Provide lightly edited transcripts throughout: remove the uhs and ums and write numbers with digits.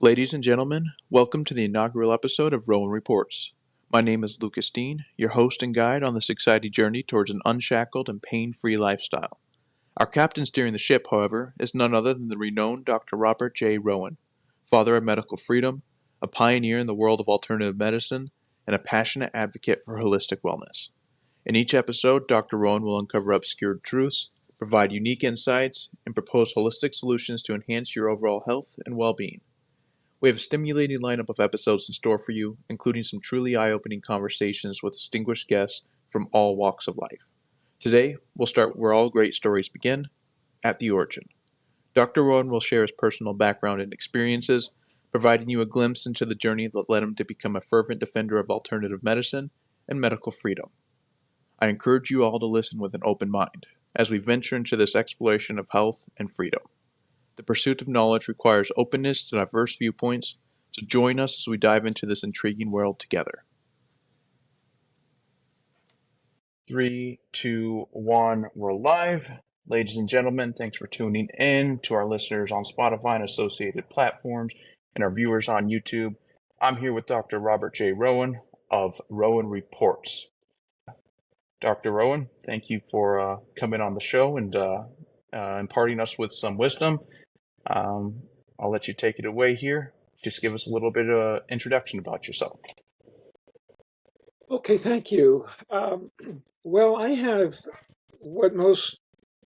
Ladies and gentlemen, welcome to the inaugural episode of Rowan Reports. My name is Lucas Dean, your host and guide on this exciting journey towards an unshackled and pain-free lifestyle. Our captain steering the ship, however, is none other than the renowned Dr. Robert J. Rowen, father of medical freedom, a pioneer in the world of alternative medicine, and a passionate advocate for holistic wellness. In each episode, Dr. Rowen will uncover obscure truths, provide unique insights, and propose holistic solutions to enhance your overall health and well-being. We have a stimulating lineup of episodes in store for you, including some truly eye-opening conversations with distinguished guests from all walks of life. Today, we'll start where all great stories begin, at the origin. Dr. Rowan will share his personal background and experiences, providing you a glimpse into the journey that led him to become a fervent defender of alternative medicine and medical freedom. I encourage you all to listen with an open mind as we venture into this exploration of health and freedom. The pursuit of knowledge requires openness to diverse viewpoints, so join us as we dive into this intriguing world together. 3, 2, 1, we're live. Ladies and gentlemen, thanks for tuning in. To our listeners on Spotify and associated platforms, and our viewers on YouTube, I'm here with Dr. Robert J. Rowen of Rowan Reports. Dr. Rowen, thank you for coming on the show and imparting us with some wisdom. I'll let you take it away here. Just give us a little bit of introduction about yourself. Okay, thank you. Well, I have what most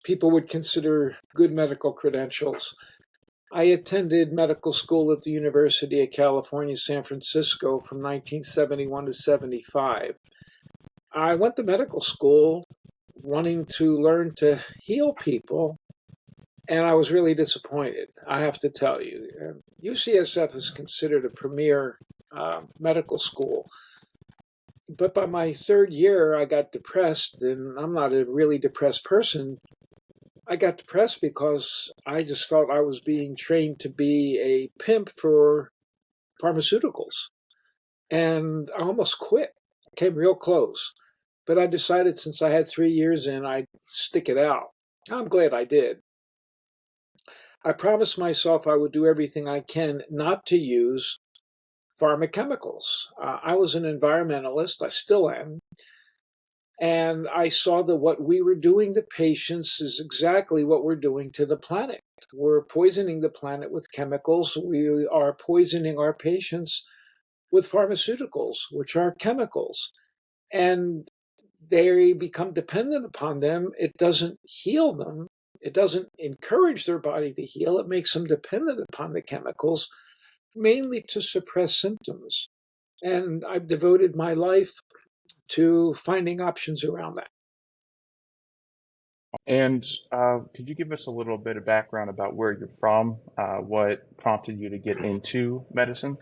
people would consider good medical credentials. I attended medical school at the University of California, San Francisco from 1971 to 75. I went to medical school wanting to learn to heal people, and I was really disappointed, I have to tell you. UCSF is considered a premier medical school. But by my third year, I got depressed, and I'm not a really depressed person. I got depressed because I just felt I was being trained to be a pimp for pharmaceuticals. And I almost quit. Came real close. But I decided since I had 3 years in, I'd stick it out. I'm glad I did. I promised myself I would do everything I can not to use pharmaceuticals. I was an environmentalist, I still am, and I saw that what we were doing to patients is exactly what we're doing to the planet. We're poisoning the planet with chemicals. We are poisoning our patients with pharmaceuticals, which are chemicals. And they become dependent upon them. It doesn't heal them. It doesn't encourage their body to heal. It makes them dependent upon the chemicals, mainly to suppress symptoms. And I've devoted my life to finding options around that. And could you give us a little bit of background about where you're from? What prompted you to get into medicine?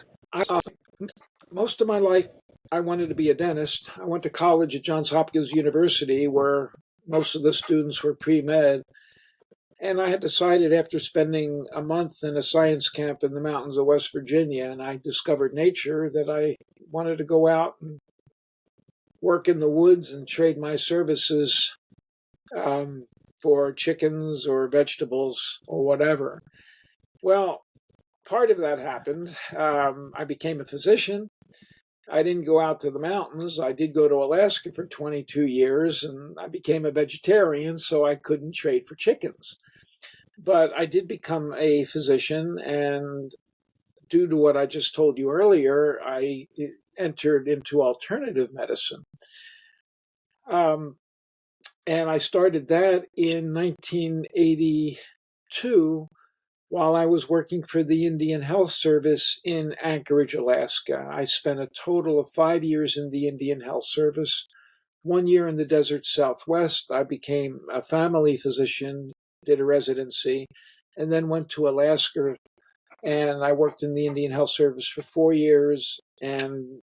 Most of my life, I wanted to be a dentist. I went to college at Johns Hopkins University, where most of the students were pre-med. And I had decided after spending a month in a science camp in the mountains of West Virginia, and I discovered nature, that I wanted to go out and work in the woods and trade my services for chickens or vegetables or whatever. Well, part of that happened. I became a physician. I didn't go out to the mountains. I did go to Alaska for 22 years, and I became a vegetarian, so I couldn't trade for chickens. But I did become a physician, and due to what I just told you earlier, I entered into alternative medicine. And I started that in 1982 while I was working for the Indian Health Service in Anchorage, Alaska. I spent a total of 5 years in the Indian Health Service, 1 year in the desert Southwest. I became a family physician, did a residency, and then went to Alaska, and I worked in the Indian Health Service for 4 years. And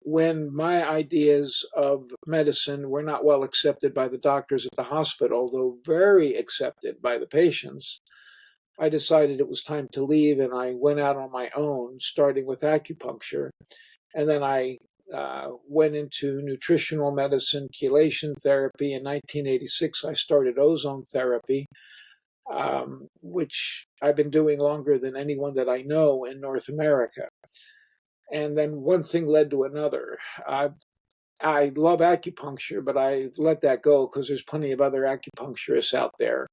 when my ideas of medicine were not well accepted by the doctors at the hospital, though very accepted by the patients, I decided it was time to leave, and I went out on my own, starting with acupuncture. And then I went into nutritional medicine, chelation therapy. In 1986, I started ozone therapy. which I've been doing longer than anyone that I know in North America. And then one thing led to another. I love acupuncture, but I let that go because there's plenty of other acupuncturists out there.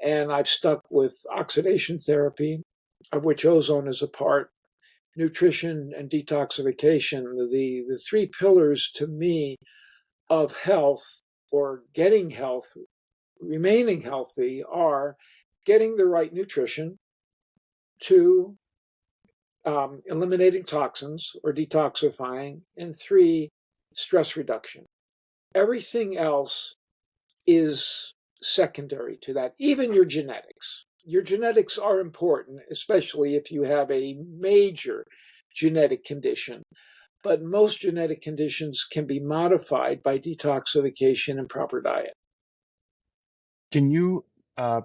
And I've stuck with oxidation therapy, of which ozone is a part, nutrition, and detoxification. The three pillars to me of health, or getting health, remaining healthy, are getting the right nutrition, two, eliminating toxins or detoxifying, and three, stress reduction. Everything else is secondary to that, even your genetics. Your genetics are important, especially if you have a major genetic condition. But most genetic conditions can be modified by detoxification and proper diet. Can you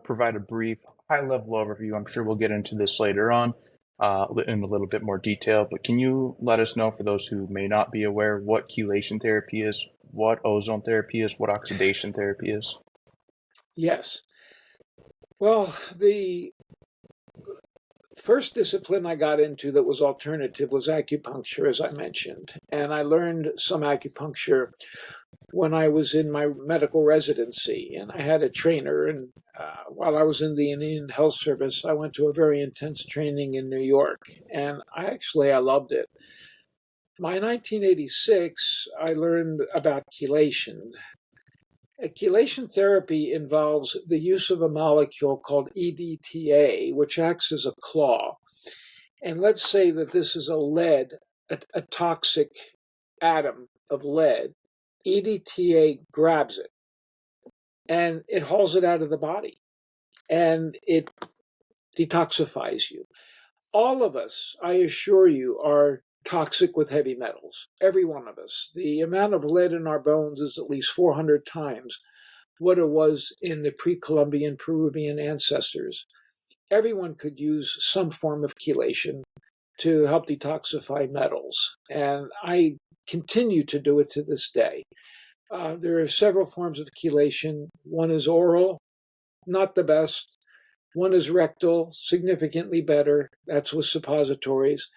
provide a brief, high-level overview? I'm sure we'll get into this later on in a little bit more detail, but can you let us know, for those who may not be aware, what chelation therapy is, what ozone therapy is, what oxidation therapy is? Yes. Well, the first discipline I got into that was alternative was acupuncture, as I mentioned. And I learned some acupuncture when I was in my medical residency. And I had a trainer. And while I was in the Indian Health Service, I went to a very intense training in New York. And I loved it. By 1986, I learned about chelation. Chelation therapy involves the use of a molecule called EDTA, which acts as a claw. And let's say that this is a toxic atom of lead. EDTA grabs it and it hauls it out of the body and it detoxifies you. All of us, I assure you, are toxic with heavy metals. Every one of us. The amount of lead in our bones is at least 400 times what it was in the pre-Columbian Peruvian ancestors. Everyone could use some form of chelation to help detoxify metals, and I continue to do it to this day. There are several forms of chelation. One is oral, not the best. One is rectal, significantly better. That's with suppositories.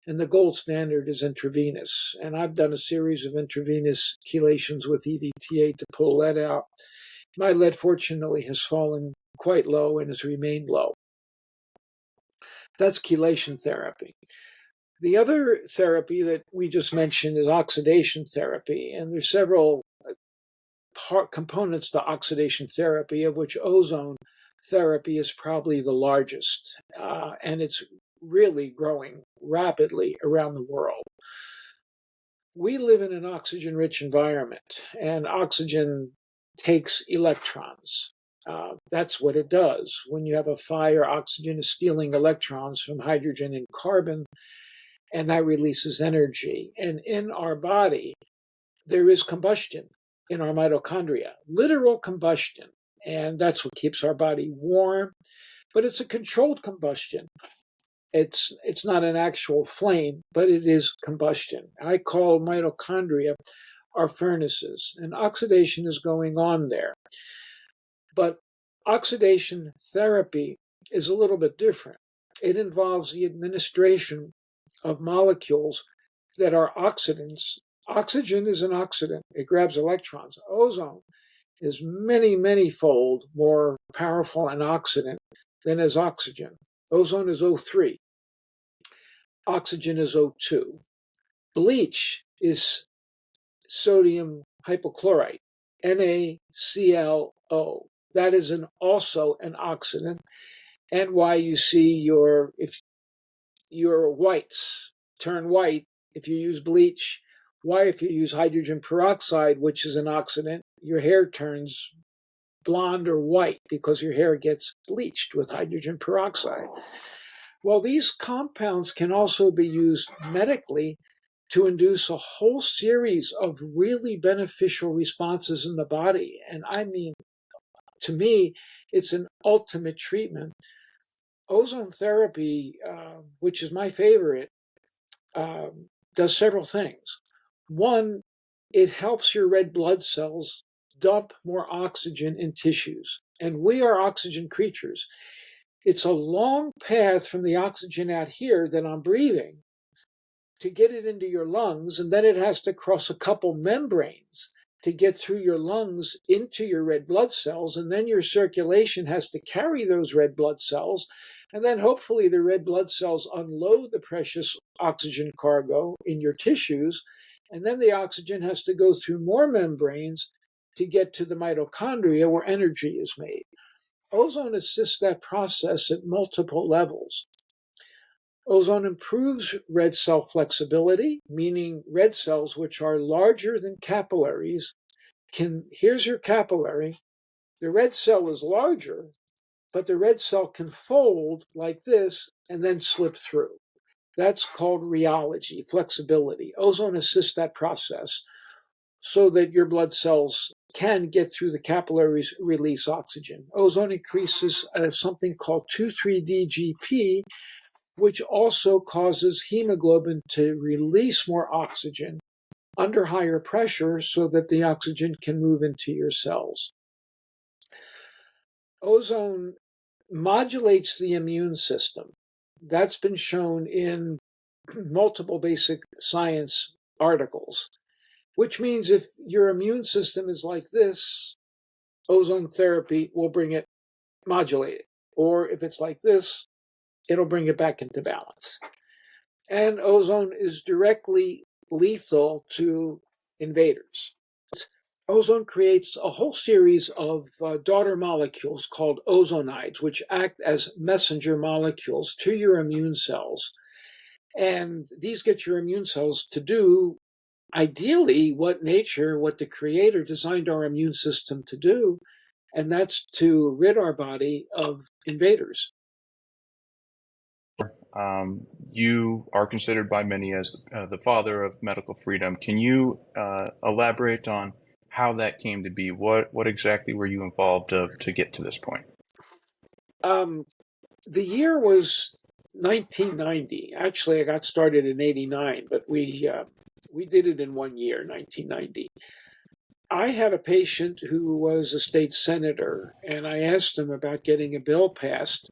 And the gold standard is intravenous. And I've done a series of intravenous chelations with EDTA to pull lead out. My lead, fortunately, has fallen quite low and has remained low. That's chelation therapy. The other therapy that we just mentioned is oxidation therapy. And there's several components to oxidation therapy, of which ozone therapy is probably the largest. And it's really growing rapidly around the world. We live in an oxygen-rich environment, and oxygen takes electrons. That's what it does. When you have a fire, oxygen is stealing electrons from hydrogen and carbon, and that releases energy. And in our body, there is combustion in our mitochondria, literal combustion. And that's what keeps our body warm. But it's a controlled combustion. It's not an actual flame, but it is combustion. I call mitochondria our furnaces, and oxidation is going on there. But oxidation therapy is a little bit different. It involves the administration of molecules that are oxidants. Oxygen is an oxidant, it grabs electrons. Ozone is many, many fold more powerful an oxidant than is oxygen. Ozone is O3, oxygen is O2. Bleach is sodium hypochlorite, NaClO. That is also an oxidant, and why you see if your whites turn white if you use bleach. Why, if you use hydrogen peroxide, which is an oxidant, your hair turns blonde or white because your hair gets bleached with hydrogen peroxide. Well, these compounds can also be used medically to induce a whole series of really beneficial responses in the body. And I mean, to me, it's an ultimate treatment. Ozone therapy, which is my favorite, does several things. One, it helps your red blood cells dump more oxygen in tissues. And we are oxygen creatures. It's a long path from the oxygen out here that I'm breathing to get it into your lungs, and then it has to cross a couple membranes to get through your lungs into your red blood cells, and then your circulation has to carry those red blood cells, and then hopefully the red blood cells unload the precious oxygen cargo in your tissues, and then the oxygen has to go through more membranes to get to the mitochondria where energy is made. Ozone assists that process at multiple levels. Ozone improves red cell flexibility, meaning red cells, which are larger than capillaries, here's your capillary. The red cell is larger, but the red cell can fold like this and then slip through. That's called rheology, flexibility. Ozone assists that process so that your blood cells can get through the capillaries, release oxygen. Ozone increases something called 2,3-DGP, which also causes hemoglobin to release more oxygen under higher pressure so that the oxygen can move into your cells. Ozone modulates the immune system. That's been shown in multiple basic science articles, which means if your immune system is like this, ozone therapy will bring it modulated. Or if it's like this, it'll bring it back into balance. And ozone is directly lethal to invaders. Ozone creates a whole series of daughter molecules called ozonides, which act as messenger molecules to your immune cells. And these get your immune cells to do, ideally, what nature, what the creator designed our immune system to do, and that's to rid our body of invaders. You are considered by many as the father of medical freedom. Can you elaborate on how that came to be? What exactly were you involved to get to this point? The year was 1990. Actually, I got started in '89, but we did it in 1 year, 1990. I had a patient who was a state senator, and I asked him about getting a bill passed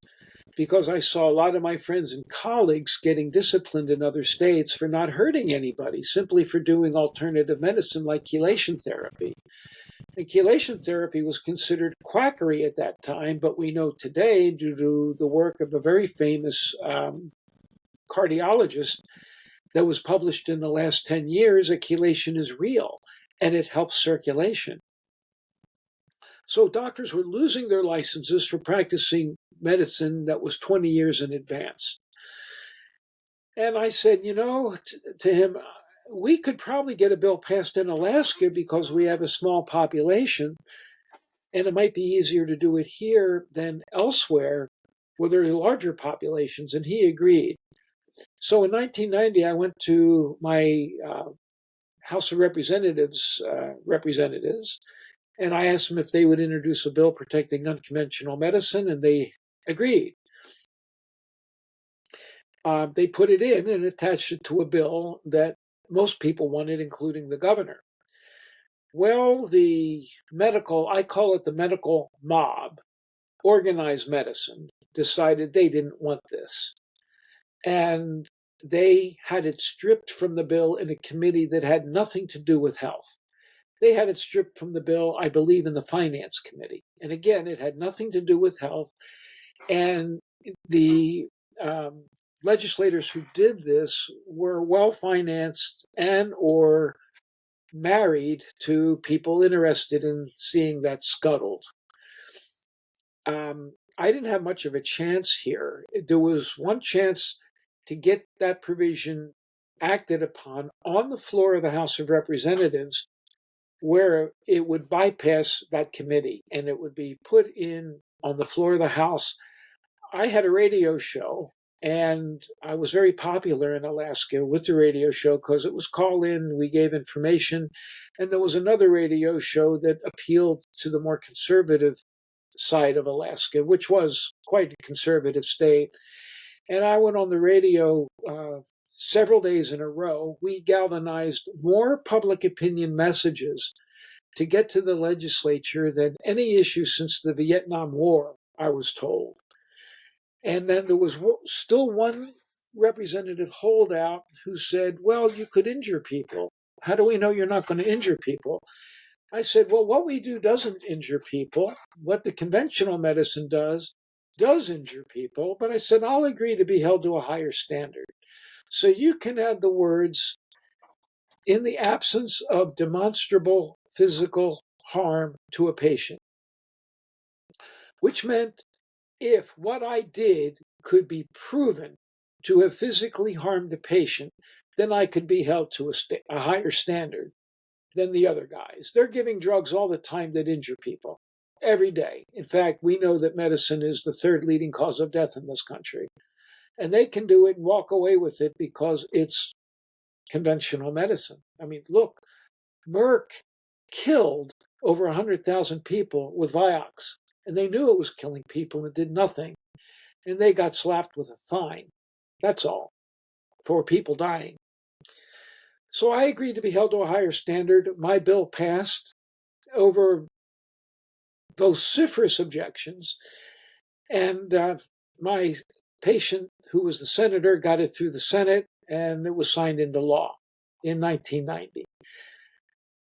because I saw a lot of my friends and colleagues getting disciplined in other states for not hurting anybody, simply for doing alternative medicine like chelation therapy. And chelation therapy was considered quackery at that time, but we know today, due to the work of a very famous cardiologist that was published in the last 10 years, that chelation is real and it helps circulation. So doctors were losing their licenses for practicing medicine that was 20 years in advance. And I said, to him, we could probably get a bill passed in Alaska because we have a small population, and it might be easier to do it here than elsewhere where there are larger populations. And he agreed. So in 1990, I went to my House of Representatives representatives, and I asked them if they would introduce a bill protecting unconventional medicine, and they agreed. They put it in and attached it to a bill that most people wanted, including the governor. Well, I call it the medical mob, organized medicine, decided they didn't want this. And they had it stripped from the bill in a committee that had nothing to do with health. They had it stripped from the bill, I believe, in the Finance Committee. And again, it had nothing to do with health. And the legislators who did this were well-financed and or married to people interested in seeing that scuttled. I didn't have much of a chance here. There was one chance to get that provision acted upon on the floor of the House of Representatives, where it would bypass that committee and it would be put in on the floor of the House. I had a radio show, and I was very popular in Alaska with the radio show because it was call in, we gave information, and there was another radio show that appealed to the more conservative side of Alaska, which was quite a conservative state. And I went on the radio several days in a row. We galvanized more public opinion messages to get to the legislature than any issue since the Vietnam War, I was told. And then there was still one representative holdout who said, well, you could injure people. How do we know you're not going to injure people? I said, well, what we do doesn't injure people. What the conventional medicine does injure people. But I said, I'll agree to be held to a higher standard. So you can add the words, in the absence of demonstrable physical harm to a patient, which meant if what I did could be proven to have physically harmed the patient, then I could be held to a higher standard than the other guys. They're giving drugs all the time that injure people every day. In fact, we know that medicine is the third leading cause of death in this country. And they can do it and walk away with it because it's conventional medicine. I mean, look, Merck killed over 100,000 people with Vioxx, and they knew it was killing people and did nothing. And they got slapped with a fine. That's all, for people dying. So I agreed to be held to a higher standard. My bill passed over vociferous objections, and my patient, who was the senator, got it through the Senate, and it was signed into law in 1990.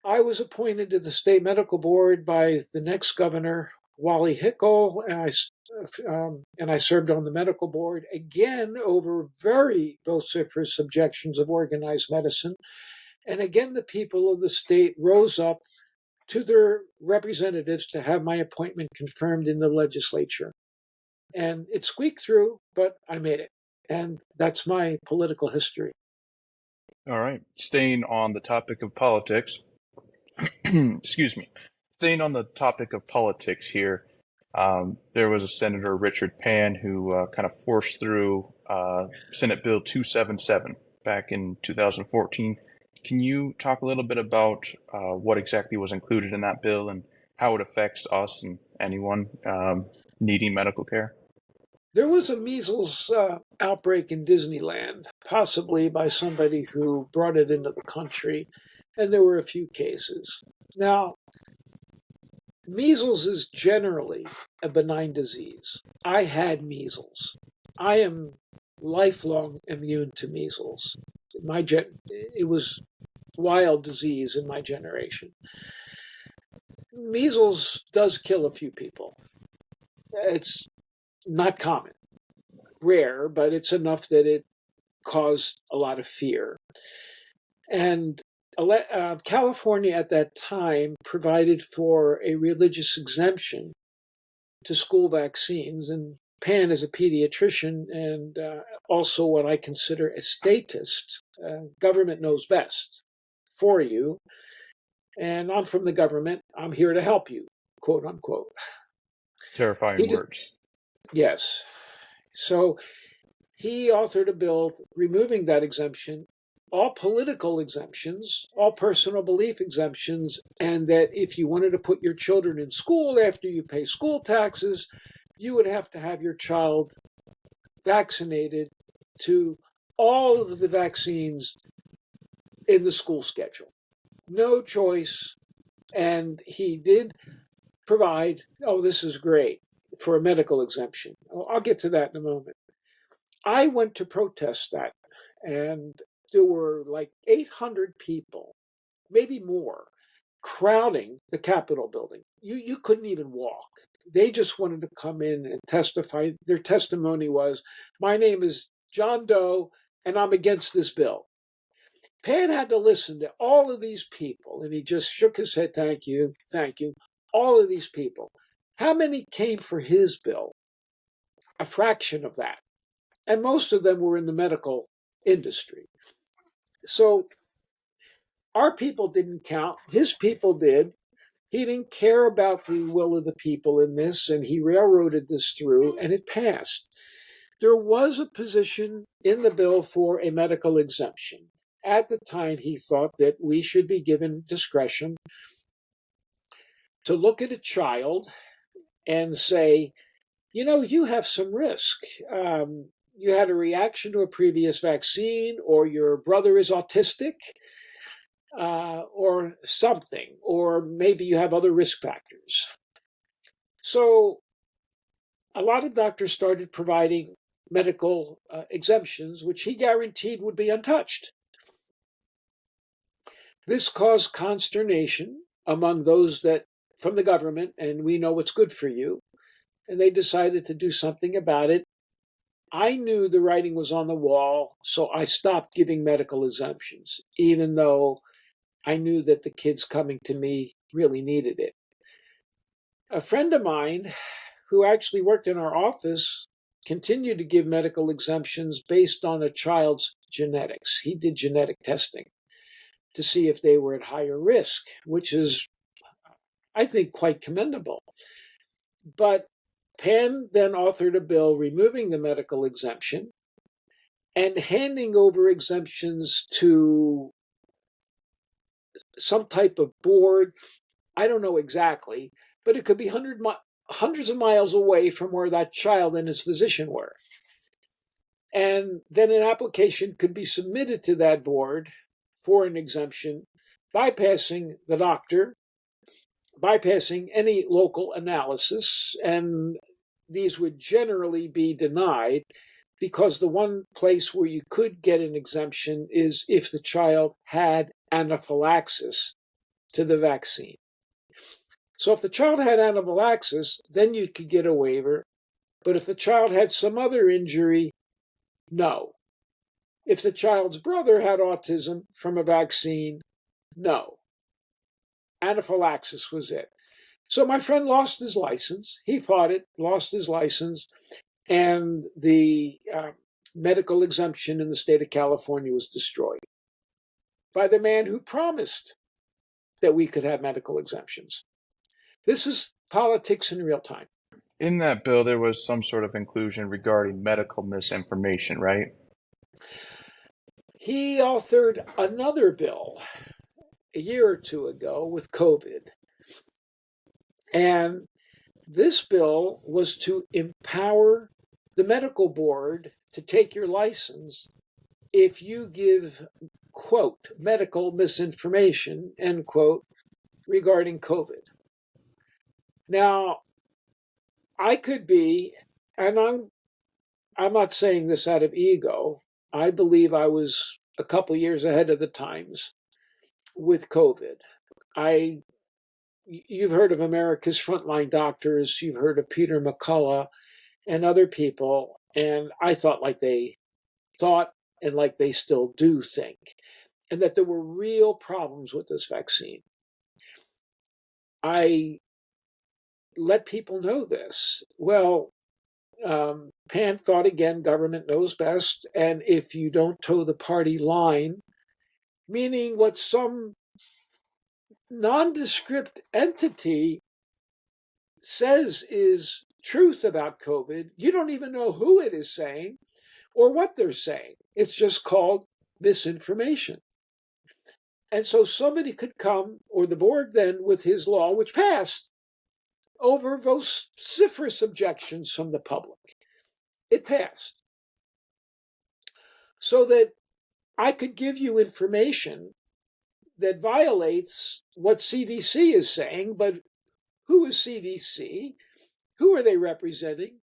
I was appointed to the state medical board by the next governor, Wally Hickel, and I served on the medical board again over very vociferous objections of organized medicine. And again, the people of the state rose up to their representatives to have my appointment confirmed in the legislature. And it squeaked through, but I made it. And that's my political history. All right. Staying on the topic of politics, excuse me. Staying on the topic of politics here, there was a Senator Richard Pan who kind of forced through Senate Bill 277 back in 2014. Can you talk a little bit about what exactly was included in that bill and how it affects us and anyone needing medical care? There was a measles outbreak in Disneyland, possibly by somebody who brought it into the country, and there were a few cases. Now, measles is generally a benign disease. I had measles. I am lifelong immune to measles. It was wild disease in my generation. Measles does kill a few people. It's not common, rare, but it's enough that it caused a lot of fear. And California at that time provided for a religious exemption to school vaccines. And Pan is a pediatrician and also what I consider a statist. Government knows best for you. And I'm from the government. I'm here to help you, quote unquote. Terrifying words. Yes. So he authored a bill removing that exemption, all political exemptions, all personal belief exemptions, and that if you wanted to put your children in school after you pay school taxes, you would have to have your child vaccinated to all of the vaccines in the school schedule. No choice. And he did provide, oh, this is great, for a medical exemption. I'll get to that in a moment. I went to protest that, and there were like 800 people, maybe more, crowding the Capitol building. You couldn't even walk. They just wanted to come in and testify. Their testimony was, my name is John Doe, and I'm against this bill. Pan had to listen to all of these people, and he just shook his head, thank you, thank you. All of these people. How many came for his bill? A fraction of that. And most of them were in the medical industry. So our people didn't count. His people did. He didn't care about the will of the people in this, and he railroaded this through, and it passed. There was a position in the bill for a medical exemption. At the time, he thought that we should be given discretion to look at a child and say, you know, you have some risk. You had a reaction to a previous vaccine, or your brother is autistic, or something, or maybe you have other risk factors. So a lot of doctors started providing medical exemptions, which he guaranteed would be untouched. This caused consternation among those that from the government, and we know what's good for you, and they decided to do something about it. I knew the writing was on the wall, so I stopped giving medical exemptions, even though I knew that the kids coming to me really needed it. A friend of mine who actually worked in our office continued to give medical exemptions based on a child's genetics. He did genetic testing to see if they were at higher risk, which is, I think, quite commendable. But Penn then authored a bill removing the medical exemption and handing over exemptions to some type of board. I don't know exactly, but it could be hundreds of miles away from where that child and his physician were. And then an application could be submitted to that board for an exemption, bypassing the doctor, bypassing any local analysis, and these would generally be denied because the one place where you could get an exemption is if the child had anaphylaxis to the vaccine. So if the child had anaphylaxis, then you could get a waiver. But if the child had some other injury, no. If the child's brother had autism from a vaccine, no. Anaphylaxis was it. So my friend lost his license. He fought it, lost his license, and the medical exemption in the state of California was destroyed by the man who promised that we could have medical exemptions. This is politics in real time. In that bill, there was some sort of inclusion regarding medical misinformation, right? He authored another bill a year or two ago with COVID. And this bill was to empower the medical board to take your license if you give, quote, medical misinformation, end quote, regarding COVID. Now, I could be, and I'm not saying this out of ego, I believe I was a couple years ahead of the times with COVID. You've heard of America's frontline doctors, you've heard of Peter McCullough and other people, and I thought like they thought and like they still do think, and that there were real problems with this vaccine. I let people know this. Well, Pan thought again, government knows best, and if you don't toe the party line, meaning what some nondescript entity says is truth about COVID, you don't even know who it is saying or what they're saying. It's just called misinformation. And so somebody could come, or the board then, with his law, which passed over vociferous objections from the public. It passed. So that I could give you information that violates what CDC is saying, but who is CDC? Who are they representing?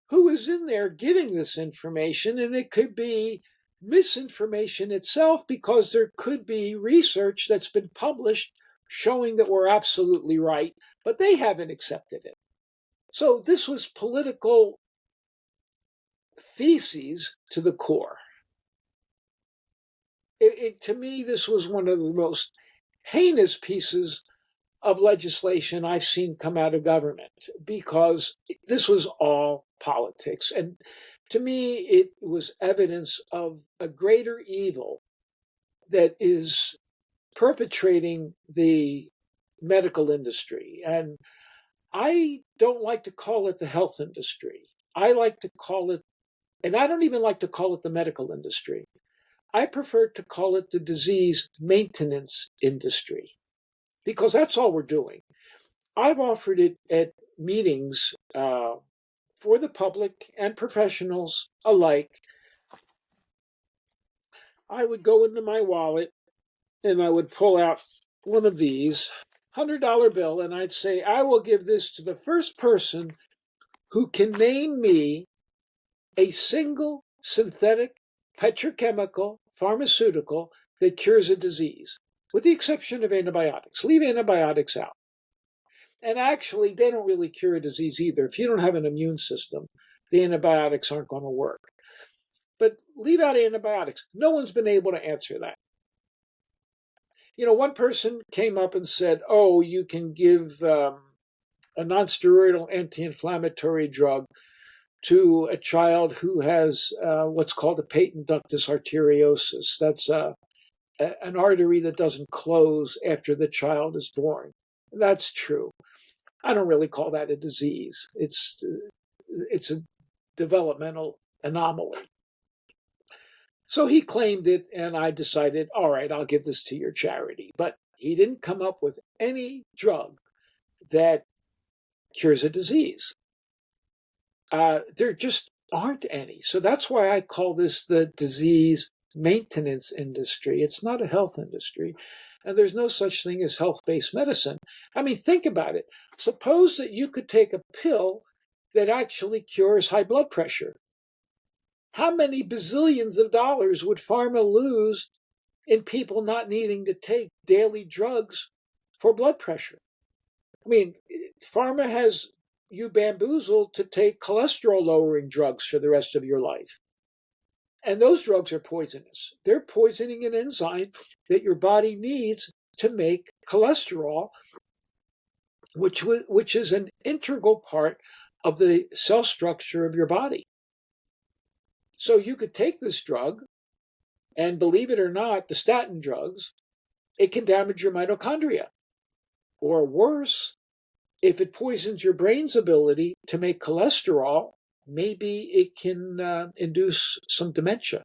Who is in there giving this information? And it could be misinformation itself because there could be research that's been published showing that we're absolutely right, but they haven't accepted it. So this was political theses to the core. To me, this was one of the most heinous pieces of legislation I've seen come out of government because this was all politics. And to me, it was evidence of a greater evil that is perpetrating the medical industry. And I don't like to call it the health industry. I like to call it, and I don't even like to call it the medical industry. I prefer to call it the disease maintenance industry because that's all we're doing. I've offered it at meetings for the public and professionals alike. I would go into my wallet and I would pull out one of these $100 bill, and I'd say, I will give this to the first person who can name me a single synthetic petrochemical pharmaceutical that cures a disease, with the exception of antibiotics. Leave antibiotics out. And actually, they don't really cure a disease either. If you don't have an immune system, the antibiotics aren't going to work. But leave out antibiotics. No one's been able to answer that. One person came up and said, oh, you can give a nonsteroidal anti-inflammatory drug to a child who has what's called a patent ductus arteriosus. That's an artery that doesn't close after the child is born. That's true. I don't really call that a disease. It's a developmental anomaly. So he claimed it, and I decided, all right, I'll give this to your charity. But he didn't come up with any drug that cures a disease. There just aren't any. So that's why I call this the disease maintenance industry. It's not a health industry. And there's no such thing as health-based medicine. I mean, think about it. Suppose that you could take a pill that actually cures high blood pressure. How many bazillions of dollars would pharma lose in people not needing to take daily drugs for blood pressure? I mean, pharma has you bamboozled to take cholesterol-lowering drugs for the rest of your life. And those drugs are poisonous. They're poisoning an enzyme that your body needs to make cholesterol, which is an integral part of the cell structure of your body. So you could take this drug, and believe it or not, the statin drugs, it can damage your mitochondria. Or worse, if it poisons your brain's ability to make cholesterol, maybe it can induce some dementia,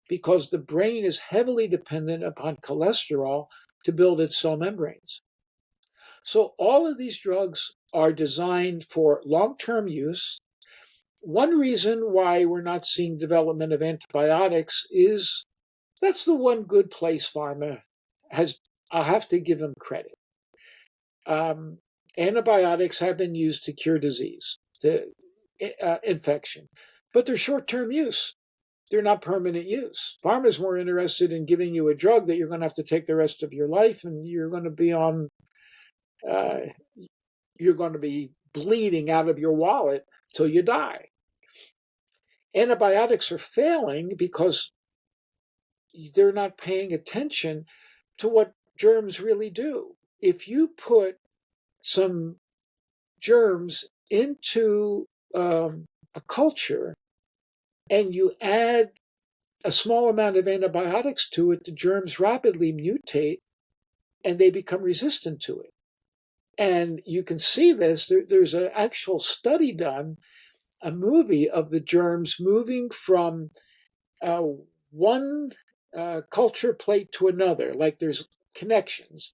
because the brain is heavily dependent upon cholesterol to build its cell membranes. So all of these drugs are designed for long-term use. One reason why we're not seeing development of antibiotics is that's the one good place pharma has. I'll have to give them credit. Antibiotics have been used to cure disease, to infection, but they're short-term use. They're not permanent use. Pharma's more interested in giving you a drug that you're going to have to take the rest of your life, and you're going to be you're going to be bleeding out of your wallet till you die. Antibiotics are failing because they're not paying attention to what germs really do. If you put some germs into a culture and you add a small amount of antibiotics to it, the germs rapidly mutate and they become resistant to it. And you can see this. There's an actual study done, a movie of the germs moving from one culture plate to another, like there's connections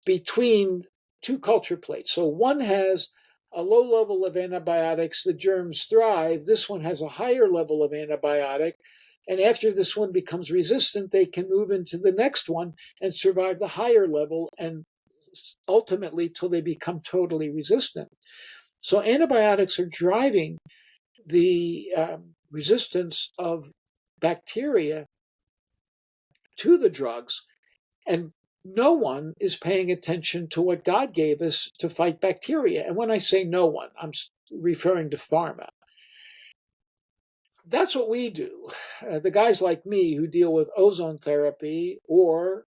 between two culture plates. So one has a low level of antibiotics, the germs thrive. This one has a higher level of antibiotic. And after this one becomes resistant, they can move into the next one and survive the higher level, and ultimately till they become totally resistant. So antibiotics are driving the resistance of bacteria to the drugs, and no one is paying attention to what God gave us to fight bacteria. And when I say no one, I'm referring to pharma. That's what we do. The guys like me who deal with ozone therapy or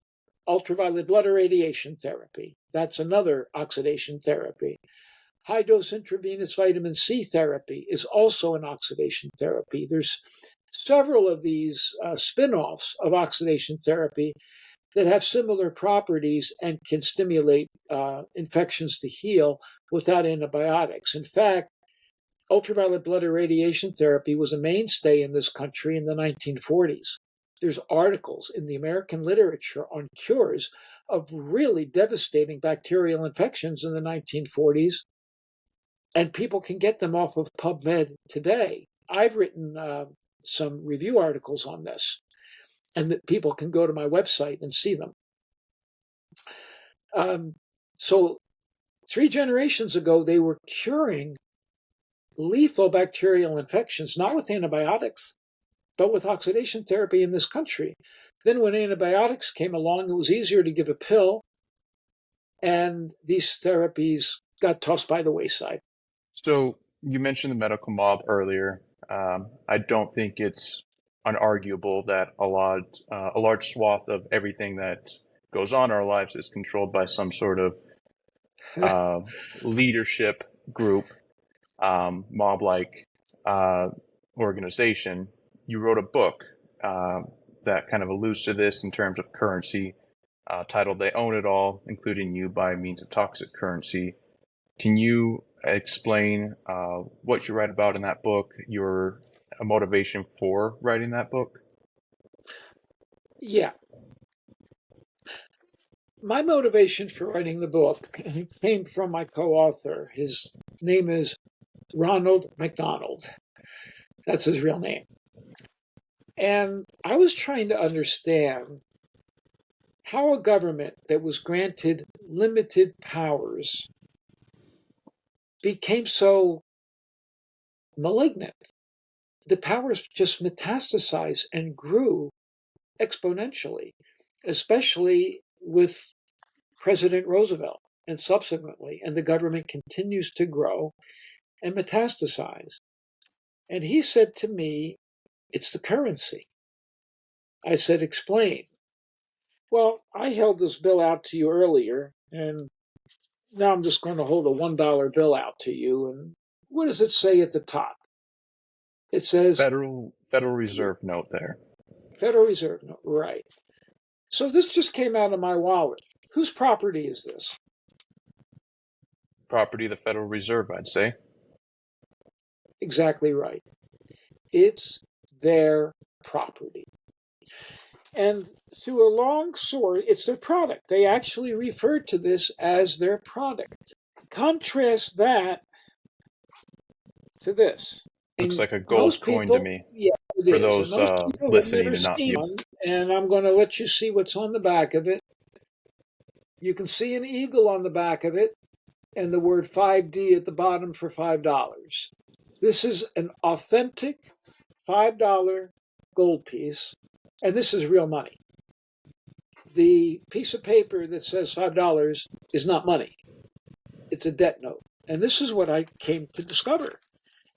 ultraviolet blood irradiation therapy, that's another oxidation therapy. High-dose intravenous vitamin C therapy is also an oxidation therapy. There's several of these spin-offs of oxidation therapy that have similar properties and can stimulate infections to heal without antibiotics. In fact, ultraviolet blood irradiation therapy was a mainstay in this country in the 1940s. There's articles in the American literature on cures of really devastating bacterial infections in the 1940s, and people can get them off of PubMed today. I've written some review articles on this. and that people can go to my website and see them. So 3 generations ago, they were curing lethal bacterial infections, not with antibiotics, but with oxidation therapy in this country. Then when antibiotics came along, it was easier to give a pill, and these therapies got tossed by the wayside. So you mentioned the medical mob earlier. I don't think it's unarguable that a large swath of everything that goes on in our lives is controlled by some sort of uh, leadership group, mob-like organization. You wrote a book that kind of alludes to this in terms of currency, titled "They Own It All, Including You by Means of Toxic Currency." Can you explain what you write about in that book, your motivation for writing that book? Yeah. My motivation for writing the book came from my co-author. His name is Ronald McDonald. That's his real name. And I was trying to understand how a government that was granted limited powers became so malignant. The powers just metastasized and grew exponentially, especially with President Roosevelt and subsequently, and the government continues to grow and metastasize. And he said to me, "It's the currency." I said, "Explain." "Well, I held this bill out to you earlier, and now I'm just going to hold a $1 bill out to you. And what does it say at the top?" It says Federal Reserve note there. Federal Reserve note, right. So this just came out of my wallet. Whose property is this? Property of the Federal Reserve, I'd say. Exactly right. It's their property. And through a long story, it's their product. They actually refer to this as their product. Contrast that to this. Looks And like a gold most coin to people, me yeah, it for is. And those most people have listening never and not seen viewing. one. And I'm going to let you see what's on the back of it. You can see an eagle on the back of it and the word 5D at the bottom for $5. This is an authentic $5 gold piece, and this is real money. The piece of paper that says $5 is not money. It's a debt note. And this is what I came to discover.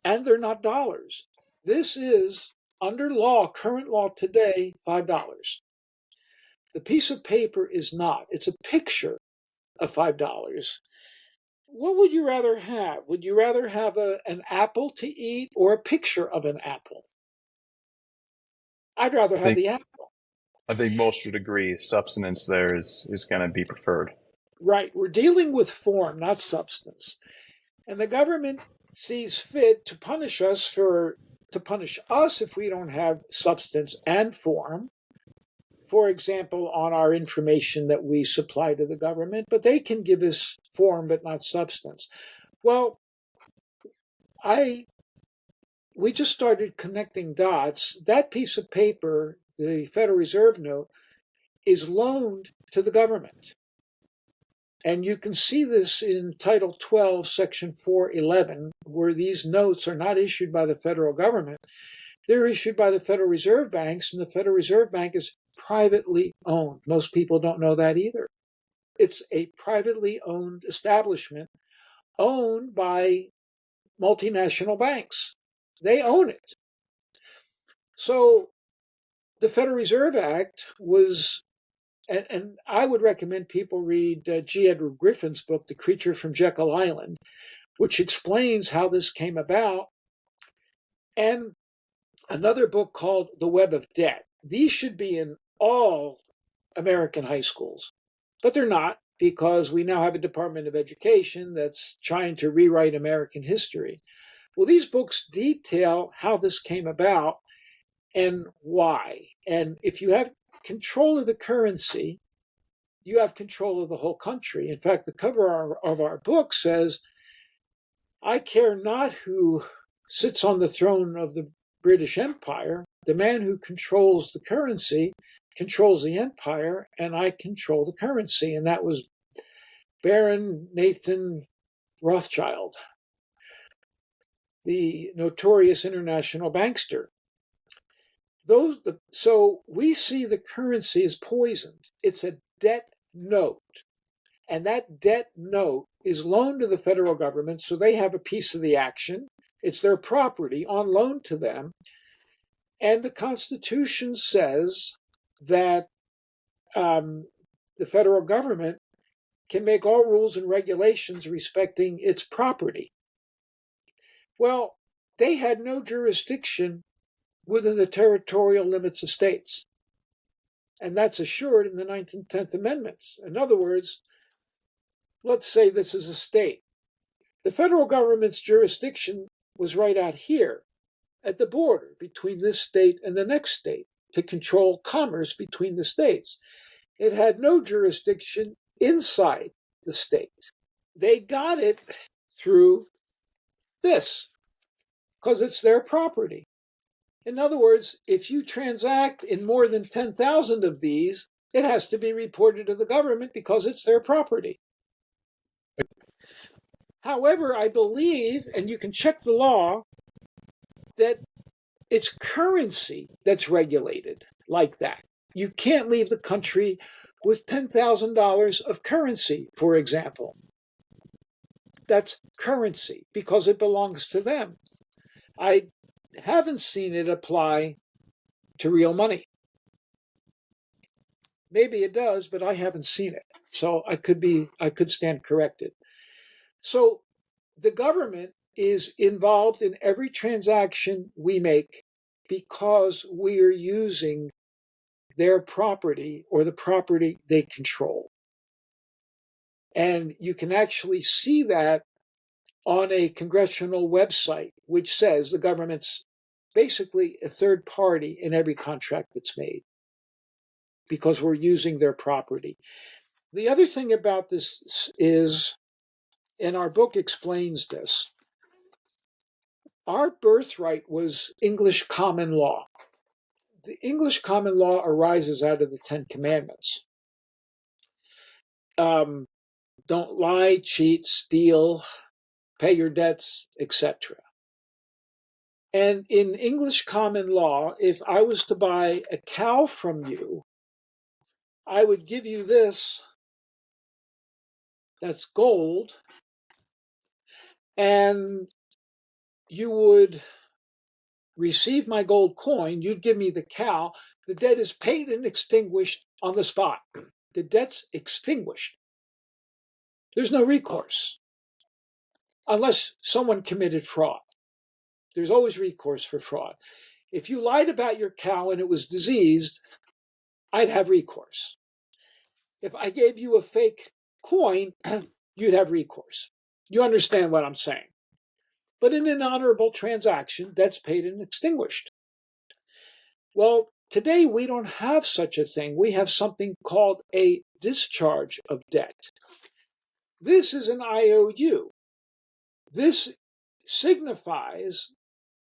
And they're not dollars. This is, under law, current law today, $5. The piece of paper is not. It's a picture of $5. What would you rather have? Would you rather have an apple to eat or a picture of an apple? I'd rather I have think the apple. I think most would agree substance there is going to be preferred. Right. We're dealing with form, not substance. And the government sees fit to punish us if we don't have substance and form. For example, on our information that we supply to the government, but they can give us form but not substance. Well, we just started connecting dots. That piece of paper, the Federal Reserve note, is loaned to the government. And you can see this in Title 12, Section 411, where these notes are not issued by the federal government. They're issued by the Federal Reserve banks, and the Federal Reserve Bank is privately owned. Most people don't know that either. It's a privately owned establishment owned by multinational banks. They own it. So the Federal Reserve Act was, and I would recommend people read G. Edward Griffin's book, The Creature from Jekyll Island, which explains how this came about, and another book called The Web of Debt. These should be in all American high schools, but they're not, because we now have a Department of Education that's trying to rewrite American history. Well, these books detail how this came about and why. And if you have control of the currency, you have control of the whole country. In fact, the cover of our book says, "I care not who sits on the throne of the British Empire, the man who controls the currency controls the empire, and I control the currency. And that was Baron Nathan Rothschild, the notorious international bankster. So we see the currency as poisoned. It's a debt note. And that debt note is loaned to the federal government, so they have a piece of the action. It's their property on loan to them. And the Constitution says that the federal government can make all rules and regulations respecting its property. Well, they had no jurisdiction within the territorial limits of states. And that's assured in the 9th and 10th Amendments. In other words, let's say this is a state. The federal government's jurisdiction was right out here at the border between this state and the next state to control commerce between the states. It had no jurisdiction inside the state. They got it through this because it's their property. In other words, if you transact in more than 10,000 of these, it has to be reported to the government because it's their property. However, I believe, and you can check the law, that it's currency that's regulated like that. You can't leave the country with $10,000 of currency, for example. That's currency because it belongs to them. I haven't seen it apply to real money. Maybe it does, but I haven't seen it. So I could stand corrected. So the government is involved in every transaction we make because we are using their property or the property they control. And you can actually see that on a congressional website, which says the government's basically a third party in every contract that's made because we're using their property. The other thing about this is, and our book explains this, our birthright was English common law. The English common law arises out of the Ten Commandments. Don't lie, cheat, steal, pay your debts, etc. And in English common law, if I was to buy a cow from you, I would give you this, that's gold, and you would receive my gold coin, you'd give me the cow, the debt is paid and extinguished on the spot. The debt's extinguished. There's no recourse unless someone committed fraud. There's always recourse for fraud. If you lied about your cow and it was diseased, I'd have recourse. If I gave you a fake coin, you'd have recourse. You understand what I'm saying? But in an honorable transaction, debt's paid and extinguished. Well, today we don't have such a thing. We have something called a discharge of debt. This is an IOU. This signifies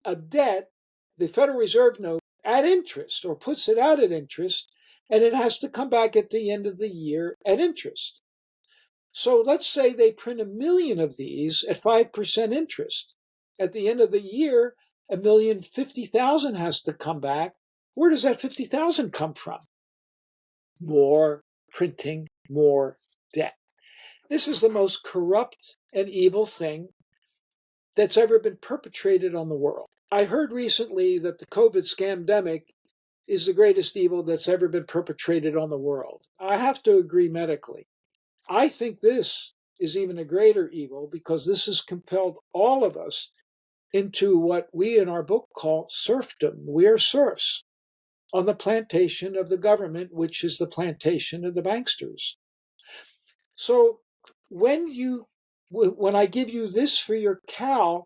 a debt, the Federal Reserve note, at interest, or puts it out at interest, and it has to come back at the end of the year at interest. So let's say they print 1 million of these at 5% interest. At the end of the year, 1,050,000 has to come back. Where does that 50,000 come from? More printing, more debt. This is the most corrupt and evil thing that's ever been perpetrated on the world. I heard recently that the COVID scamdemic is the greatest evil that's ever been perpetrated on the world. I have to agree medically. I think this is even a greater evil because this has compelled all of us into what we in our book call serfdom. We are serfs on the plantation of the government, which is the plantation of the banksters. So when I give you this for your cow,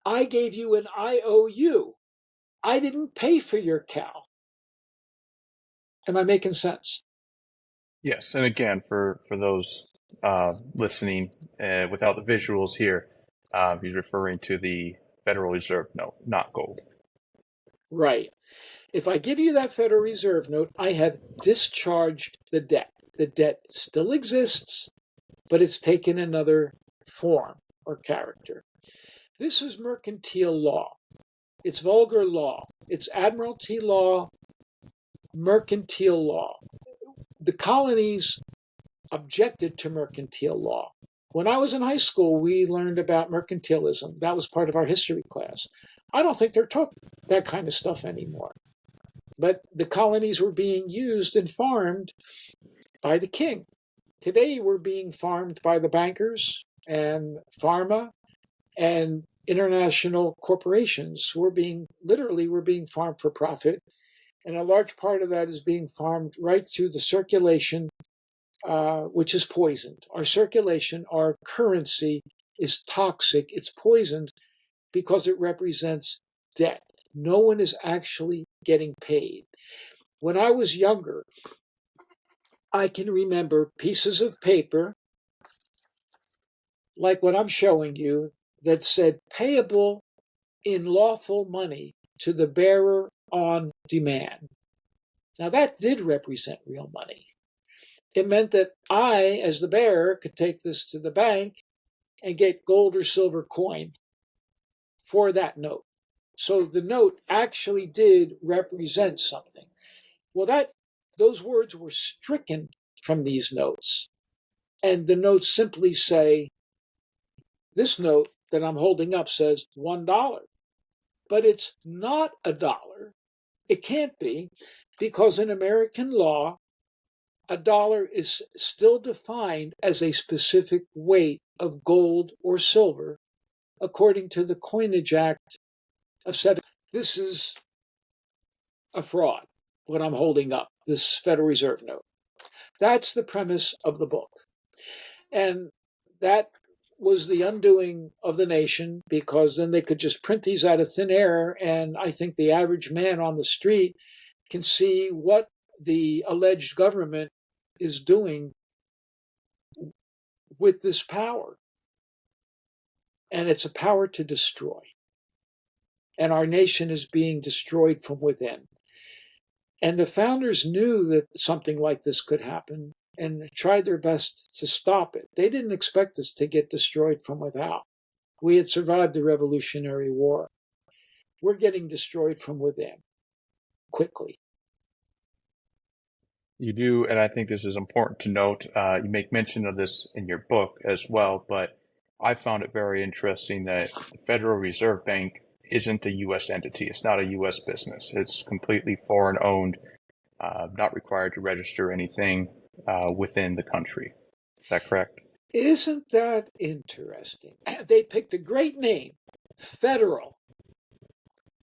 I gave you an IOU. I didn't pay for your cow. Am I making sense? Yes, and again, for those listening without the visuals here, he's referring to the Federal Reserve note, not gold. Right. If I give you that Federal Reserve note, I have discharged the debt. The debt still exists, but it's taken another form or character. This is mercantile law. It's vulgar law. It's admiralty law, mercantile law. The colonies objected to mercantile law. When I was in high school, we learned about mercantilism. That was part of our history class. I don't think they're taught that kind of stuff anymore. But the colonies were being used and farmed by the king. Today, we're being farmed by the bankers and pharma and international corporations. We're being farmed for profit. And a large part of that is being farmed right through the circulation, which is poisoned. Our circulation, our currency is toxic. It's poisoned because it represents debt. No one is actually getting paid. When I was younger, I can remember pieces of paper, like what I'm showing you, that said payable in lawful money to the bearer on demand. Now, that did represent real money. It meant that I, as the bearer, could take this to the bank and get gold or silver coin for that note. So the note actually did represent something. Well, those words were stricken from these notes. And the notes simply say, this note that I'm holding up says $1. But it's not a dollar. It can't be, because in American law, a dollar is still defined as a specific weight of gold or silver, according to the Coinage Act of 7. This is a fraud, what I'm holding up, this Federal Reserve note. That's the premise of the book. And that was the undoing of the nation, because then they could just print these out of thin air. And I think the average man on the street can see what the alleged government is doing with this power. And it's a power to destroy. And our nation is being destroyed from within. And the founders knew that something like this could happen and tried their best to stop it. They didn't expect us to get destroyed from without. We had survived the Revolutionary War. We're getting destroyed from within quickly. You do, and I think this is important to note. You make mention of this in your book as well, but I found it very interesting that the Federal Reserve Bank isn't a U.S. entity. It's not a U.S. business. It's completely foreign owned, not required to register anything within the country. Is that correct? Isn't that interesting? They picked a great name, Federal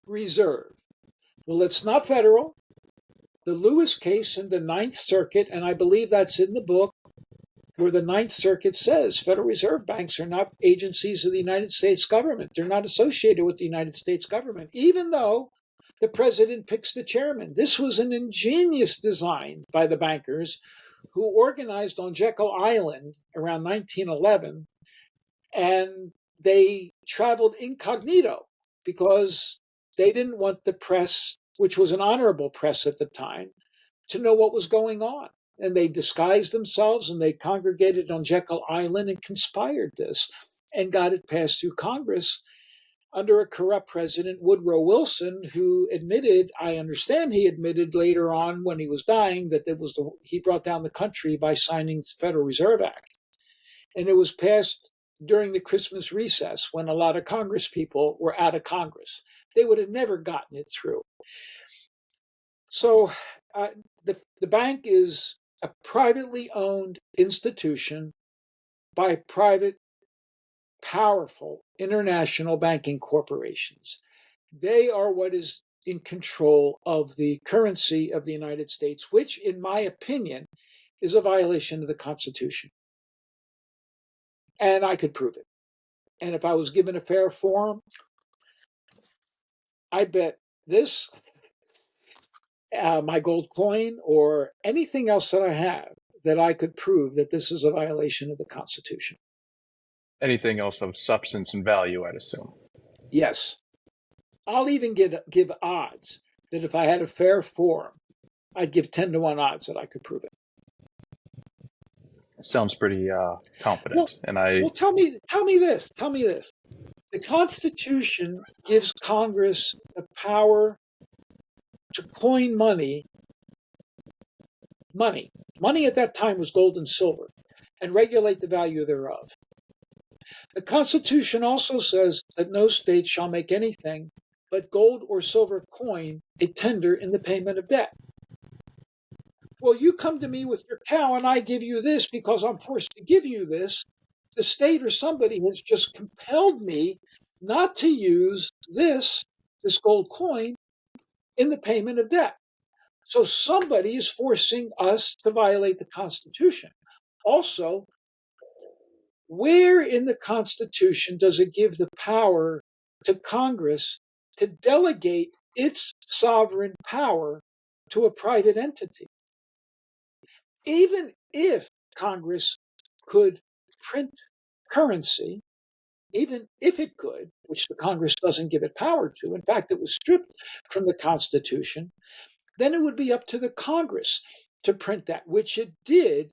Reserve. Well, it's not federal. The Lewis case in the Ninth Circuit, and I believe that's in the book, where the Ninth Circuit says Federal Reserve banks are not agencies of the United States government. They're not associated with the United States government, even though the president picks the chairman. This was an ingenious design by the bankers who organized on Jekyll Island around 1911, and they traveled incognito because they didn't want the press, which was an honorable press at the time, to know what was going on. And they disguised themselves and they congregated on Jekyll Island and conspired this and got it passed through Congress under a corrupt president, Woodrow Wilson, who admitted, I understand he admitted later on when he was dying, that he brought down the country by signing the Federal Reserve Act. And it was passed during the Christmas recess when a lot of Congress people were out of Congress. They would have never gotten it through. So the bank is a privately owned institution by private, powerful international banking corporations. They are what is in control of the currency of the United States, which, in my opinion, is a violation of the Constitution. And I could prove it. And if I was given a fair forum, I bet this, my gold coin, or anything else that I have, that I could prove that this is a violation of the Constitution. Anything else of substance and value, I'd assume. Yes. I'll even give odds that if I had a fair forum, I'd give 10-1 odds that I could prove it. Sounds pretty Well, confident, and well, tell me this. Tell me this. The Constitution gives Congress the power to coin money. Money at that time was gold and silver, and regulate the value thereof. The Constitution also says that no state shall make anything but gold or silver coin a tender in the payment of debt. Well, you come to me with your cow and I give you this because I'm forced to give you this. The state or somebody has just compelled me not to use this gold coin in the payment of debt. So somebody is forcing us to violate the Constitution. Also, where in the Constitution does it give the power to Congress to delegate its sovereign power to a private entity? Even if Congress could print currency, even if it could, which the Congress doesn't give it power to, in fact, it was stripped from the Constitution, then it would be up to the Congress to print that, which it did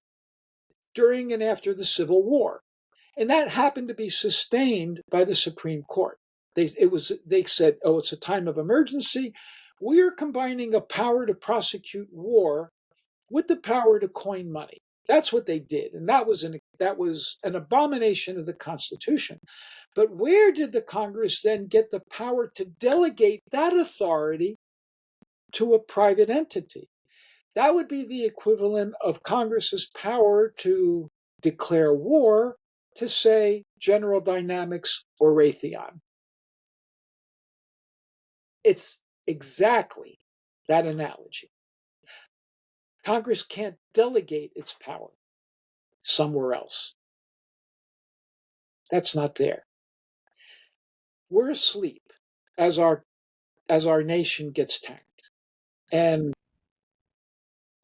during and after the Civil War. And that happened to be sustained by the Supreme Court. They said, oh, it's a time of emergency. We're combining a power to prosecute war with the power to coin money. That's what they did. And that was an abomination of the Constitution. But where did the Congress then get the power to delegate that authority to a private entity? That would be the equivalent of Congress's power to declare war to, say, General Dynamics or Raytheon. It's exactly that analogy. Congress can't delegate its power somewhere else. That's not there. We're asleep as our nation gets tanked. And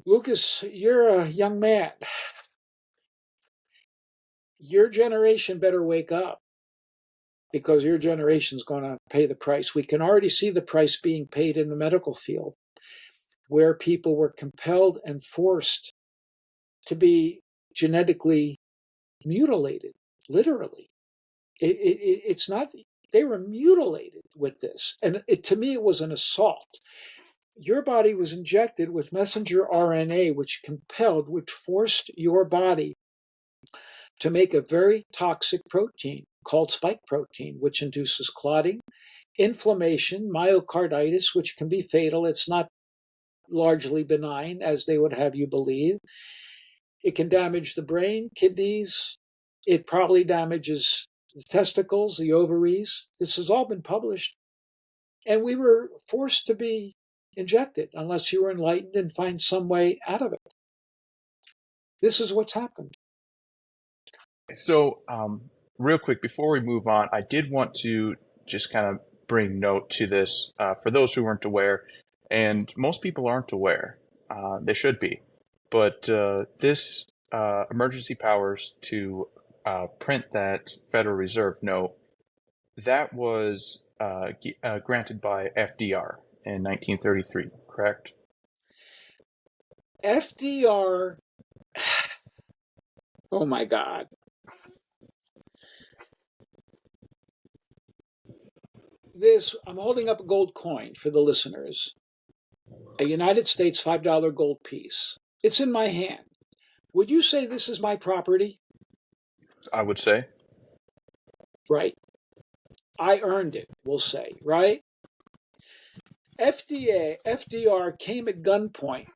Lucas, you're a young man. Your generation better wake up, because your generation's going to pay the price. We can already see the price being paid in the medical field, where people were compelled and forced to be genetically mutilated, literally. It's not, they were mutilated with this. And to me, it was an assault. Your body was injected with messenger RNA, which forced your body to make a very toxic protein called spike protein, which induces clotting, inflammation, myocarditis, which can be fatal. It's not largely benign, as they would have you believe. It can damage the brain, kidneys. It probably damages the testicles, the ovaries. This has all been published. And we were forced to be injected unless you were enlightened and find some way out of it. This is what's happened. So, real quick, before we move on, I did want to just kind of bring note to this for those who weren't aware, and most people aren't aware. They should be. But this emergency powers to print that Federal Reserve note, that was granted by FDR in 1933, correct? FDR, oh my God. I'm holding up a gold coin for the listeners, a United States $5 gold piece. It's in my hand. Would you say this is my property? I would say. Right. I earned it, we'll say, right? FDR came at gunpoint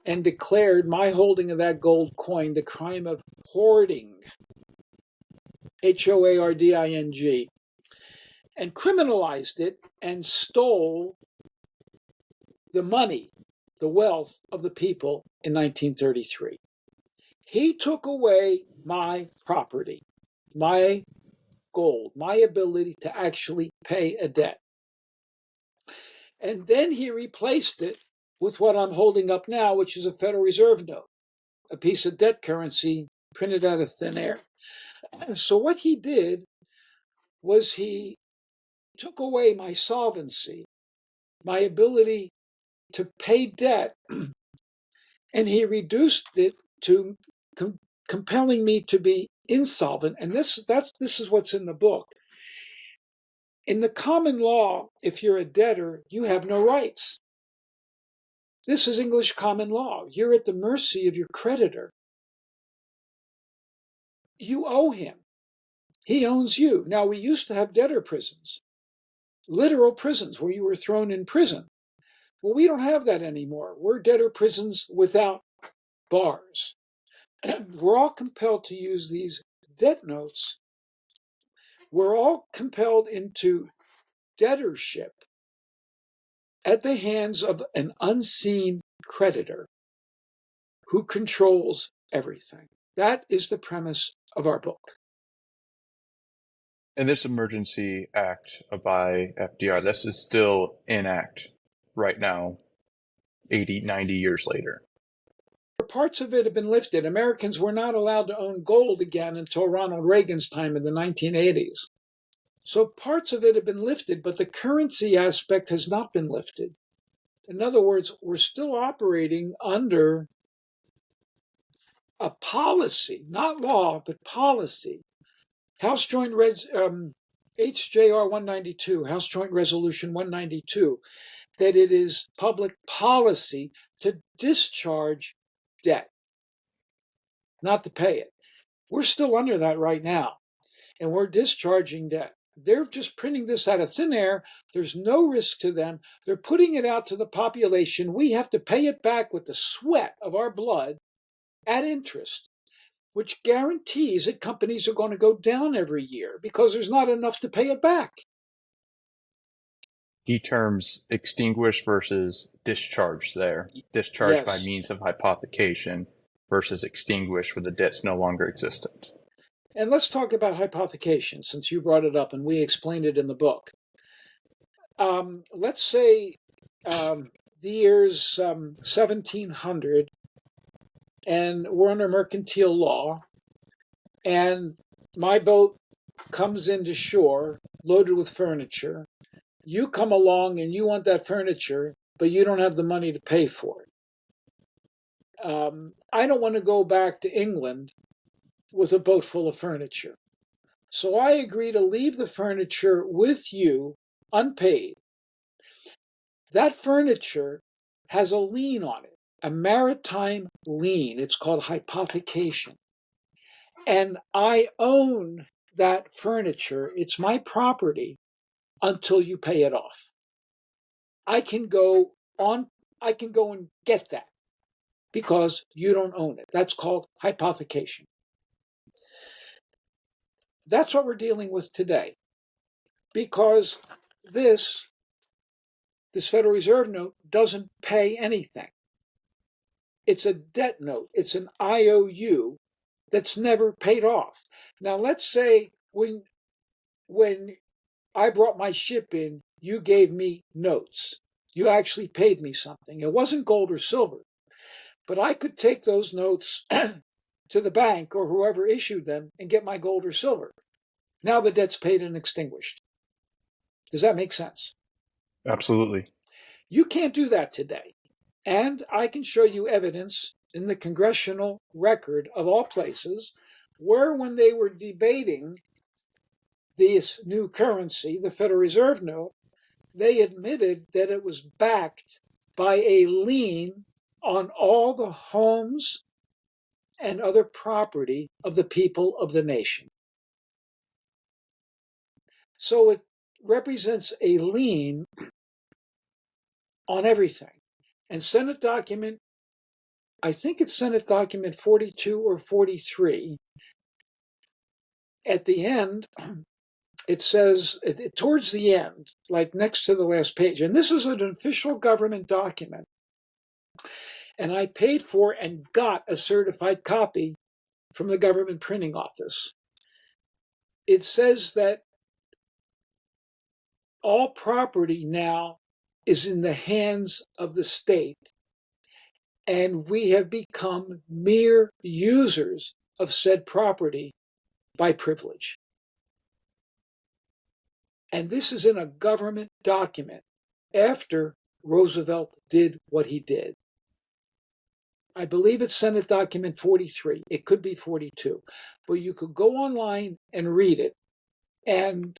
and declared my holding of that gold coin the crime of hoarding, HOARDING, and criminalized it and stole the money, the wealth of the people in 1933. He took away my property, my gold, my ability to actually pay a debt. And then he replaced it with what I'm holding up now, which is a Federal Reserve note, a piece of debt currency printed out of thin air. So what he did was he took away my solvency, my ability to pay debt, and he reduced it to compelling me to be insolvent. And this is what's in the book. In the common law, if you're a debtor, you have no rights. This is English common law. You're at the mercy of your creditor. You owe him. He owns you. Now, we used to have debtor prisons, literal prisons where you were thrown in prison. Well, we don't have that anymore. We're debtor prisons without bars. We're all compelled to use these debt notes. We're all compelled into debtorship at the hands of an unseen creditor who controls everything. That is the premise of our book. And this emergency act by FDR, this is still in act right now, 80, 90 years later. Parts of it have been lifted. Americans were not allowed to own gold again until Ronald Reagan's time in the 1980s. So parts of it have been lifted, but the currency aspect has not been lifted. In other words, we're still operating under a policy, not law, but policy. House Joint HJR 192, House Joint Resolution 192, that it is public policy to discharge debt, not to pay it. We're still under that right now, and we're discharging debt. They're just printing this out of thin air. There's no risk to them. They're putting it out to the population. We have to pay it back with the sweat of our blood at interest, which guarantees that companies are going to go down every year because there's not enough to pay it back. He terms extinguish versus discharge there. Discharge Yes. by means of hypothecation versus extinguish where the debt's no longer existent. And let's talk about hypothecation, since you brought it up and we explained it in the book. Let's say the year's 1700, and we're under mercantile law, and my boat comes into shore loaded with furniture. You come along and you want that furniture, but you don't have the money to pay for it. I don't want to go back to England with a boat full of furniture. So I agree to leave the furniture with you unpaid. That furniture has a lien on it, a maritime lien. It's called hypothecation. And I own that furniture. It's my property until you pay it off. I can go and get that because you don't own it. That's called hypothecation. That's what we're dealing with today. Because this Federal Reserve note doesn't pay anything. It's a debt note. It's an IOU that's never paid off. Now, let's say when I brought my ship in, you gave me notes. You actually paid me something. It wasn't gold or silver, but I could take those notes to the bank or whoever issued them and get my gold or silver. Now the debt's paid and extinguished. Does that make sense? Absolutely. You can't do that today. And I can show you evidence in the congressional record of all places where, when they were debating this new currency, the Federal Reserve note, they admitted that it was backed by a lien on all the homes and other property of the people of the nation. So it represents a lien on everything. And Senate document, I think it's Senate document 42 or 43, at the end, it says, towards the end, like next to the last page, and this is an official government document, and I paid for and got a certified copy from the government printing office. It says that all property now is in the hands of the state, and we have become mere users of said property by privilege. And this is in a government document after Roosevelt did what he did. I believe it's Senate document 43. It could be 42. But you could go online and read it, and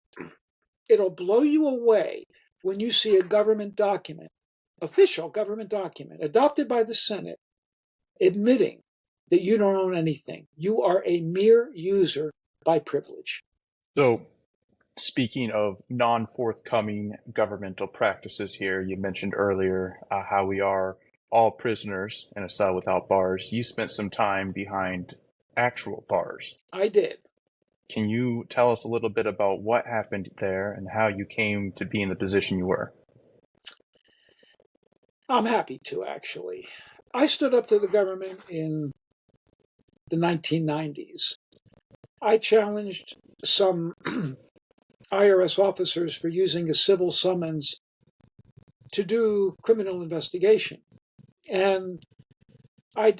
it'll blow you away when you see a government document, official government document, adopted by the Senate, admitting that you don't own anything. You are a mere user by privilege. So, speaking of non-forthcoming governmental practices here, you mentioned earlier how we are all prisoners in a cell without bars. You spent some time behind actual bars. I did. Can you tell us a little bit about what happened there and how you came to be in the position you were? I'm happy to, actually. I stood up to the government in the 1990s. I challenged some IRS officers for using a civil summons to do criminal investigation. And I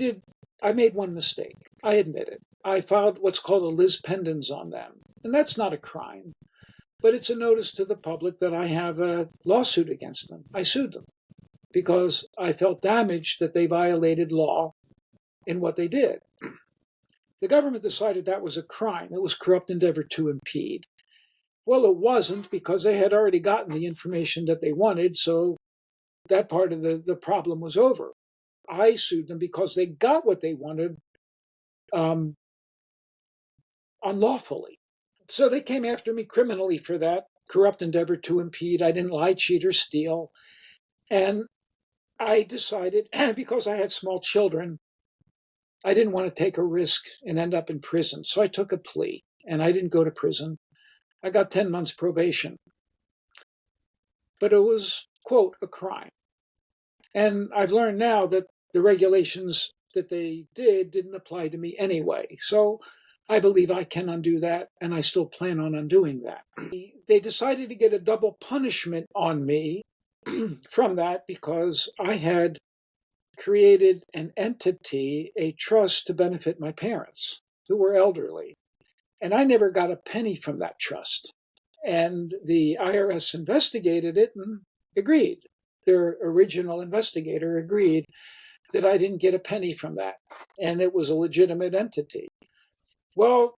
made one mistake. I admit it. I filed what's called a lis pendens on them. And that's not a crime, but it's a notice to the public that I have a lawsuit against them. I sued them because I felt damaged that they violated law in what they did. The government decided that was a crime. It was corrupt endeavor to impede. Well, it wasn't, because they had already gotten the information that they wanted, so that part of the problem was over. I sued them because they got what they wanted unlawfully. So they came after me criminally for that, corrupt endeavor to impede. I didn't lie, cheat, or steal. And I decided, because I had small children, I didn't want to take a risk and end up in prison. So I took a plea, and I didn't go to prison. I got 10 months probation. But it was, quote, a crime. And I've learned now that the regulations that they didn't apply to me anyway. So I believe I can undo that, and I still plan on undoing that. They decided to get a double punishment on me from that because I had created an entity, a trust, to benefit my parents who were elderly. And I never got a penny from that trust. And the IRS investigated it and agreed. Their original investigator agreed that I didn't get a penny from that, and it was a legitimate entity. Well,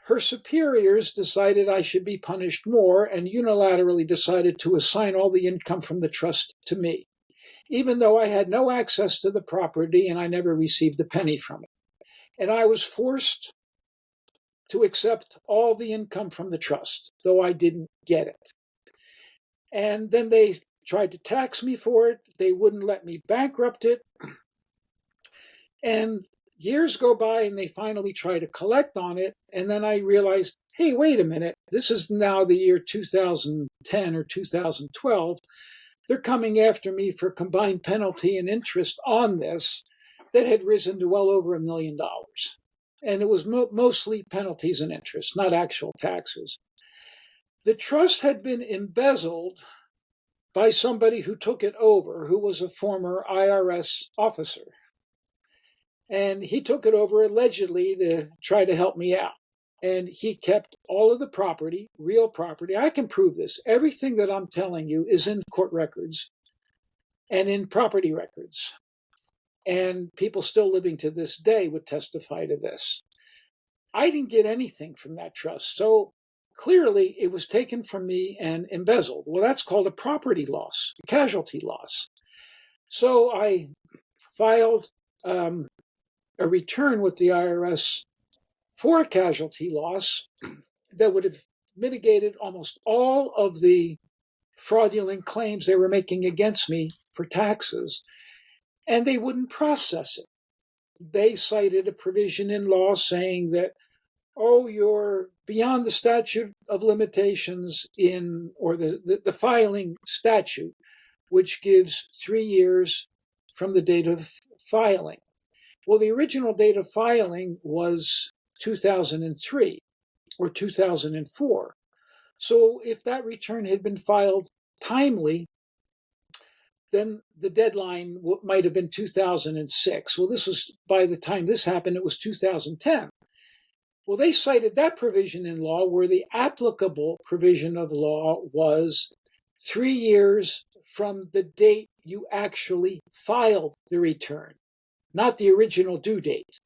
her superiors decided I should be punished more and unilaterally decided to assign all the income from the trust to me, even though I had no access to the property and I never received a penny from it. And I was forced to accept all the income from the trust, though I didn't get it. And then they tried to tax me for it. They wouldn't let me bankrupt it. And years go by and they finally try to collect on it. And then I realized, hey, wait a minute. This is now the year 2010 or 2012. They're coming after me for combined penalty and interest on this that had risen to well over $1 million. And it was mostly penalties and interest, not actual taxes. The trust had been embezzled by somebody who took it over, who was a former IRS officer. And he took it over allegedly to try to help me out. And he kept all of the property, real property. I can prove this. Everything that I'm telling you is in court records and in property records. And people still living to this day would testify to this. I didn't get anything from that trust. So clearly it was taken from me and embezzled. Well, that's called a property loss, a casualty loss. So I filed a return with the IRS for a casualty loss that would have mitigated almost all of the fraudulent claims they were making against me for taxes, and they wouldn't process it. They cited a provision in law saying that, oh, you're beyond the statute of limitations or the filing statute, which gives 3 years from the date of filing. Well, the original date of filing was 2003 or 2004. So if that return had been filed timely, then the deadline might have been 2006. Well, this was, by the time this happened, it was 2010. Well, they cited that provision in law where the applicable provision of law was 3 years from the date you actually filed the return, not the original due date.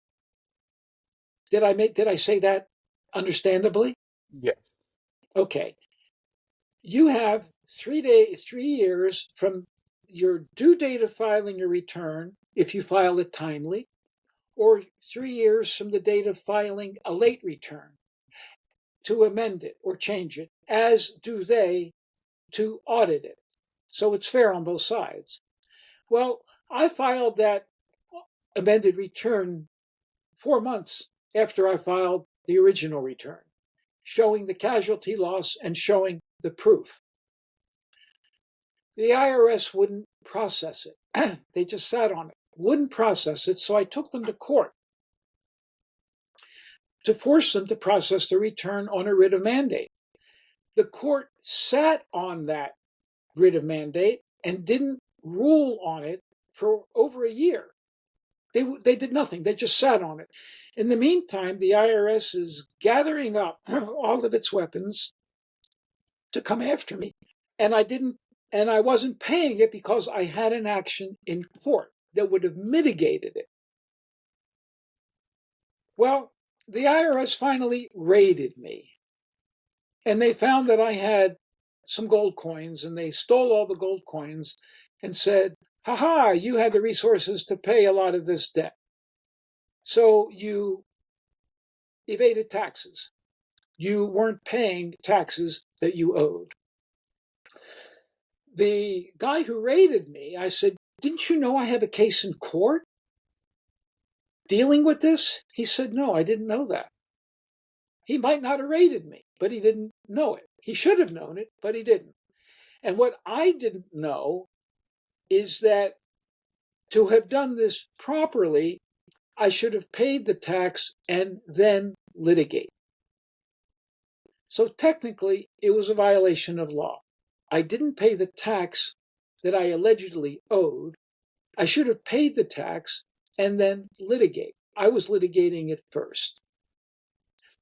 Did I say that understandably? Yes. Okay. You have 3 years from your due date of filing your return, if you file it timely, or 3 years from the date of filing a late return to amend it or change it, as do they to audit it. So it's fair on both sides. Well, I filed that amended return 4 months after I filed the original return, showing the casualty loss and showing the proof. The IRS wouldn't process it. They just sat on it, wouldn't process it. So I took them to court to force them to process the return on a writ of mandate. The court sat on that writ of mandate and didn't rule on it for over a year. They did nothing. They just sat on it. In the meantime, the IRS is gathering up all of its weapons to come after me. And I wasn't paying it because I had an action in court that would have mitigated it. Well, the IRS finally raided me. And they found that I had some gold coins, and they stole all the gold coins and said, "Ha, you had the resources to pay a lot of this debt. So you evaded taxes. You weren't paying taxes that you owed." The guy who raided me, I said, "Didn't you know I have a case in court dealing with this?" He said, "No, I didn't know that." He might not have raided me, but he didn't know it. He should have known it, but he didn't. And what I didn't know is that to have done this properly, I should have paid the tax and then litigate. So technically, it was a violation of law. I didn't pay the tax that I allegedly owed. I should have paid the tax and then litigate. I was litigating it first.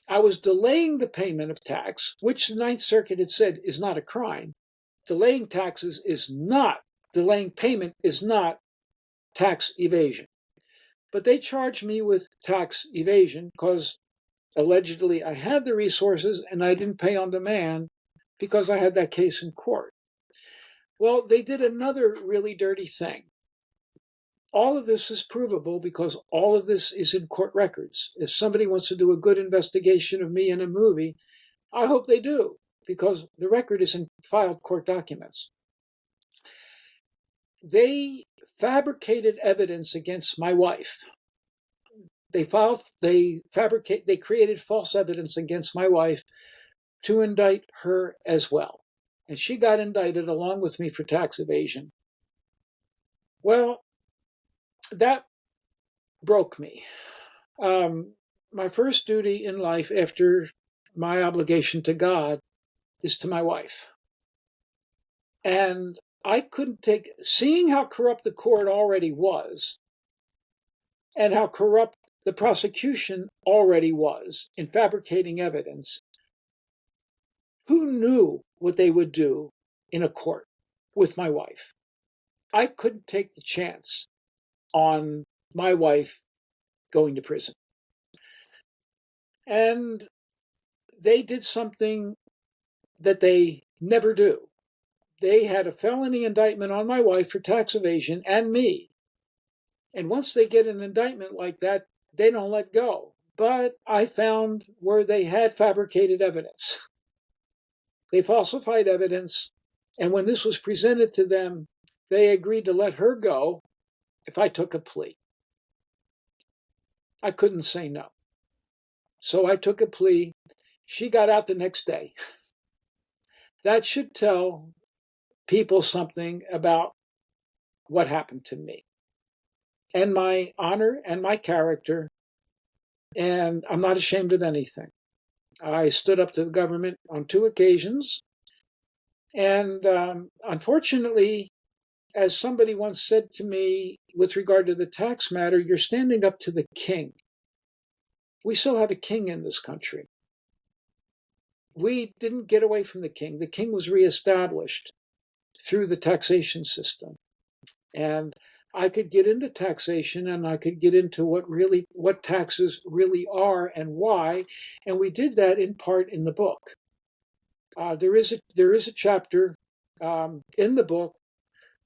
I was delaying the payment of tax, which the Ninth Circuit had said is not a crime. Delaying taxes is not, delaying payment is not tax evasion. But they charged me with tax evasion because allegedly I had the resources and I didn't pay on demand because I had that case in court. Well, they did another really dirty thing. All of this is provable because all of this is in court records. If somebody wants to do a good investigation of me in a movie, I hope they do, because the record is in filed court documents. They fabricated evidence against my wife. They created false evidence against my wife to indict her as well. And she got indicted along with me for tax evasion. Well, that broke me. My first duty in life after my obligation to God is to my wife. And I couldn't seeing how corrupt the court already was and how corrupt the prosecution already was in fabricating evidence. Who knew what they would do in a court with my wife? I couldn't take the chance on my wife going to prison. And they did something that they never do. They had a felony indictment on my wife for tax evasion and me. And once they get an indictment like that, they don't let go. But I found where they had fabricated evidence. They falsified evidence. And when this was presented to them, they agreed to let her go if I took a plea. I couldn't say no. So I took a plea. She got out the next day. That should tell people something about what happened to me and my honor and my character. And I'm not ashamed of anything. I stood up to the government on 2 occasions. And unfortunately, as somebody once said to me with regard to the tax matter, you're standing up to the king. we still have a king in this country. We didn't get away from the king. The king was reestablished through the taxation system. And I could get into taxation, and I could get into what taxes really are and why. And we did that in part in the book. There is a chapter in the book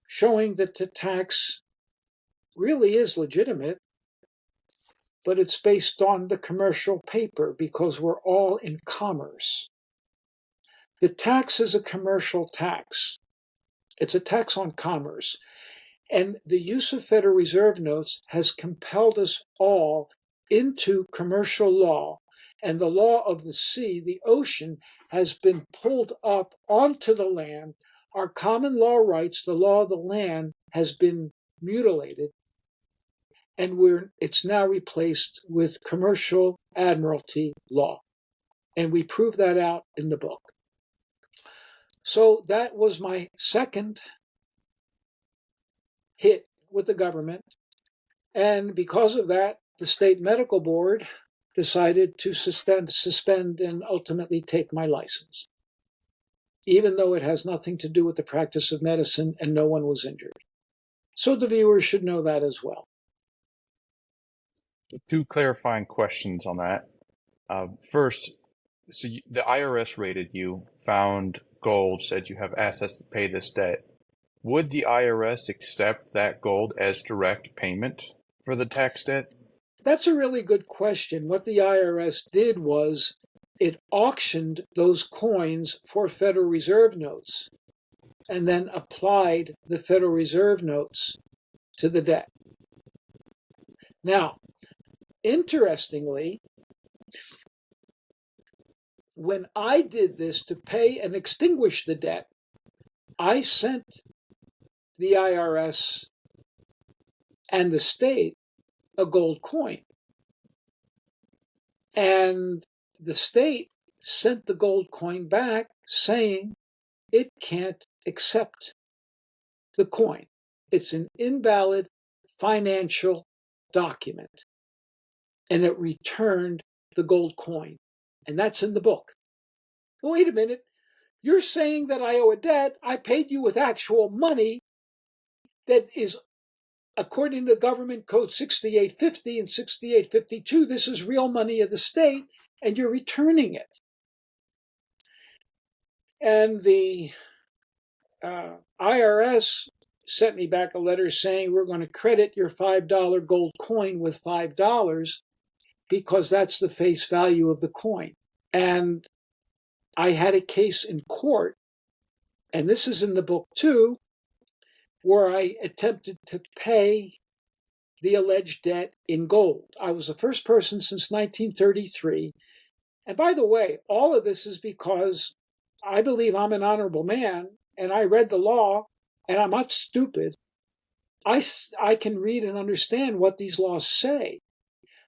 showing that the tax really is legitimate, but it's based on the commercial paper because we're all in commerce. The tax is a commercial tax. It's a tax on commerce. And the use of Federal Reserve notes has compelled us all into commercial law. And the law of the sea, the ocean, has been pulled up onto the land. Our common law rights, the law of the land, has been mutilated. And it's now replaced with commercial admiralty law. And we prove that out in the book. So that was my second hit with the government. And because of that, the state medical board decided to suspend and ultimately take my license, even though it has nothing to do with the practice of medicine and no one was injured. So the viewers should know that as well. Two clarifying questions on that. First, the IRS rated you, found gold, said you have assets to pay this debt. Would the IRS accept that gold as direct payment for the tax debt? That's a really good question. What the IRS did was it auctioned those coins for Federal Reserve notes and then applied the Federal Reserve notes to the debt. Now, interestingly, when I did this to pay and extinguish the debt, I sent the IRS and the state a gold coin. And the state sent the gold coin back saying it can't accept the coin. It's an invalid financial document. And it returned the gold coin. And that's in the book. Well, wait a minute. You're saying that I owe a debt. I paid you with actual money that is, according to Government Code 6850 and 6852, this is real money of the state, and you're returning it. And the IRS sent me back a letter saying we're going to credit your $5 gold coin with $5 because that's the face value of the coin. And I had a case in court, and this is in the book too, where I attempted to pay the alleged debt in gold. I was the first person since 1933. And by the way, all of this is because I believe I'm an honorable man, and I read the law, and I'm not stupid. I can read and understand what these laws say.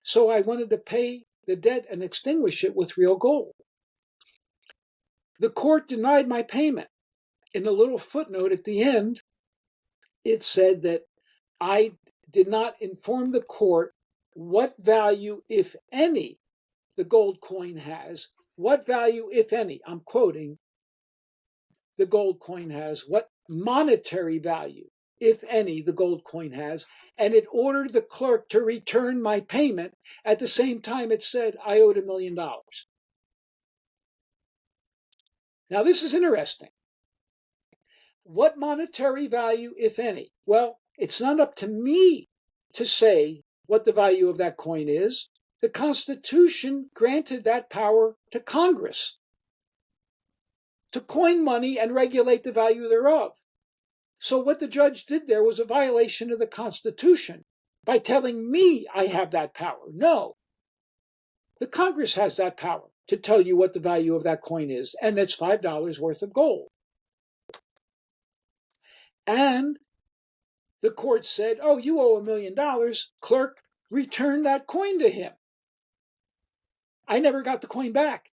So I wanted to pay the debt and extinguish it with real gold. The court denied my payment. In the little footnote at the end, it said that I did not inform the court what value, if any, the gold coin has. What value, if any, I'm quoting, the gold coin has. What monetary value, if any, the gold coin has. And it ordered the clerk to return my payment. At the same time, it said I owed $1 million. Now, this is interesting. What monetary value, if any? Well, it's not up to me to say what the value of that coin is. The Constitution granted that power to Congress to coin money and regulate the value thereof. So what the judge did there was a violation of the Constitution by telling me I have that power. No, the Congress has that power to tell you what the value of that coin is, and it's $5 worth of gold. And the court said, oh, you owe $1 million. Clerk, return that coin to him. I never got the coin back.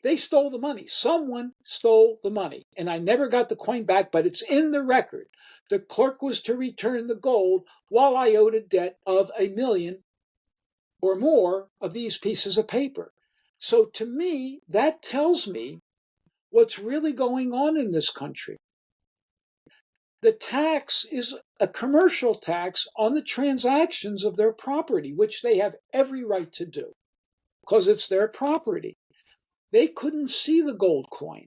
They stole the money. Someone stole the money. And I never got the coin back, but it's in the record. The clerk was to return the gold while I owed a debt of $1 million or more of these pieces of paper. So to me, that tells me what's really going on in this country. The tax is a commercial tax on the transactions of their property, which they have every right to do because it's their property. They couldn't see the gold coin.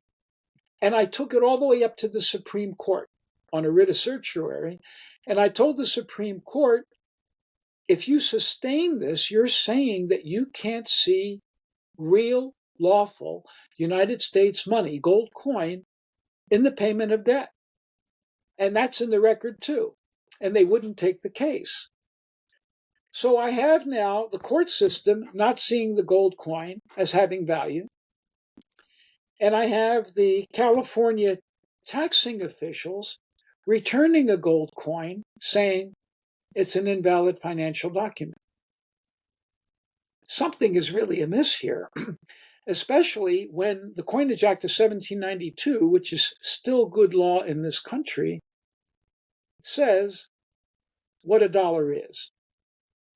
And I took it all the way up to the Supreme Court on a writ of certiorari. And I told the Supreme Court, if you sustain this, you're saying that you can't see real, lawful United States money, gold coin, in the payment of debt. And that's in the record too. And they wouldn't take the case. So I have now the court system not seeing the gold coin as having value. And I have the California taxing officials returning a gold coin saying it's an invalid financial document. Something is really amiss here, especially when the Coinage Act of 1792, which is still good law in this country, says what a dollar is.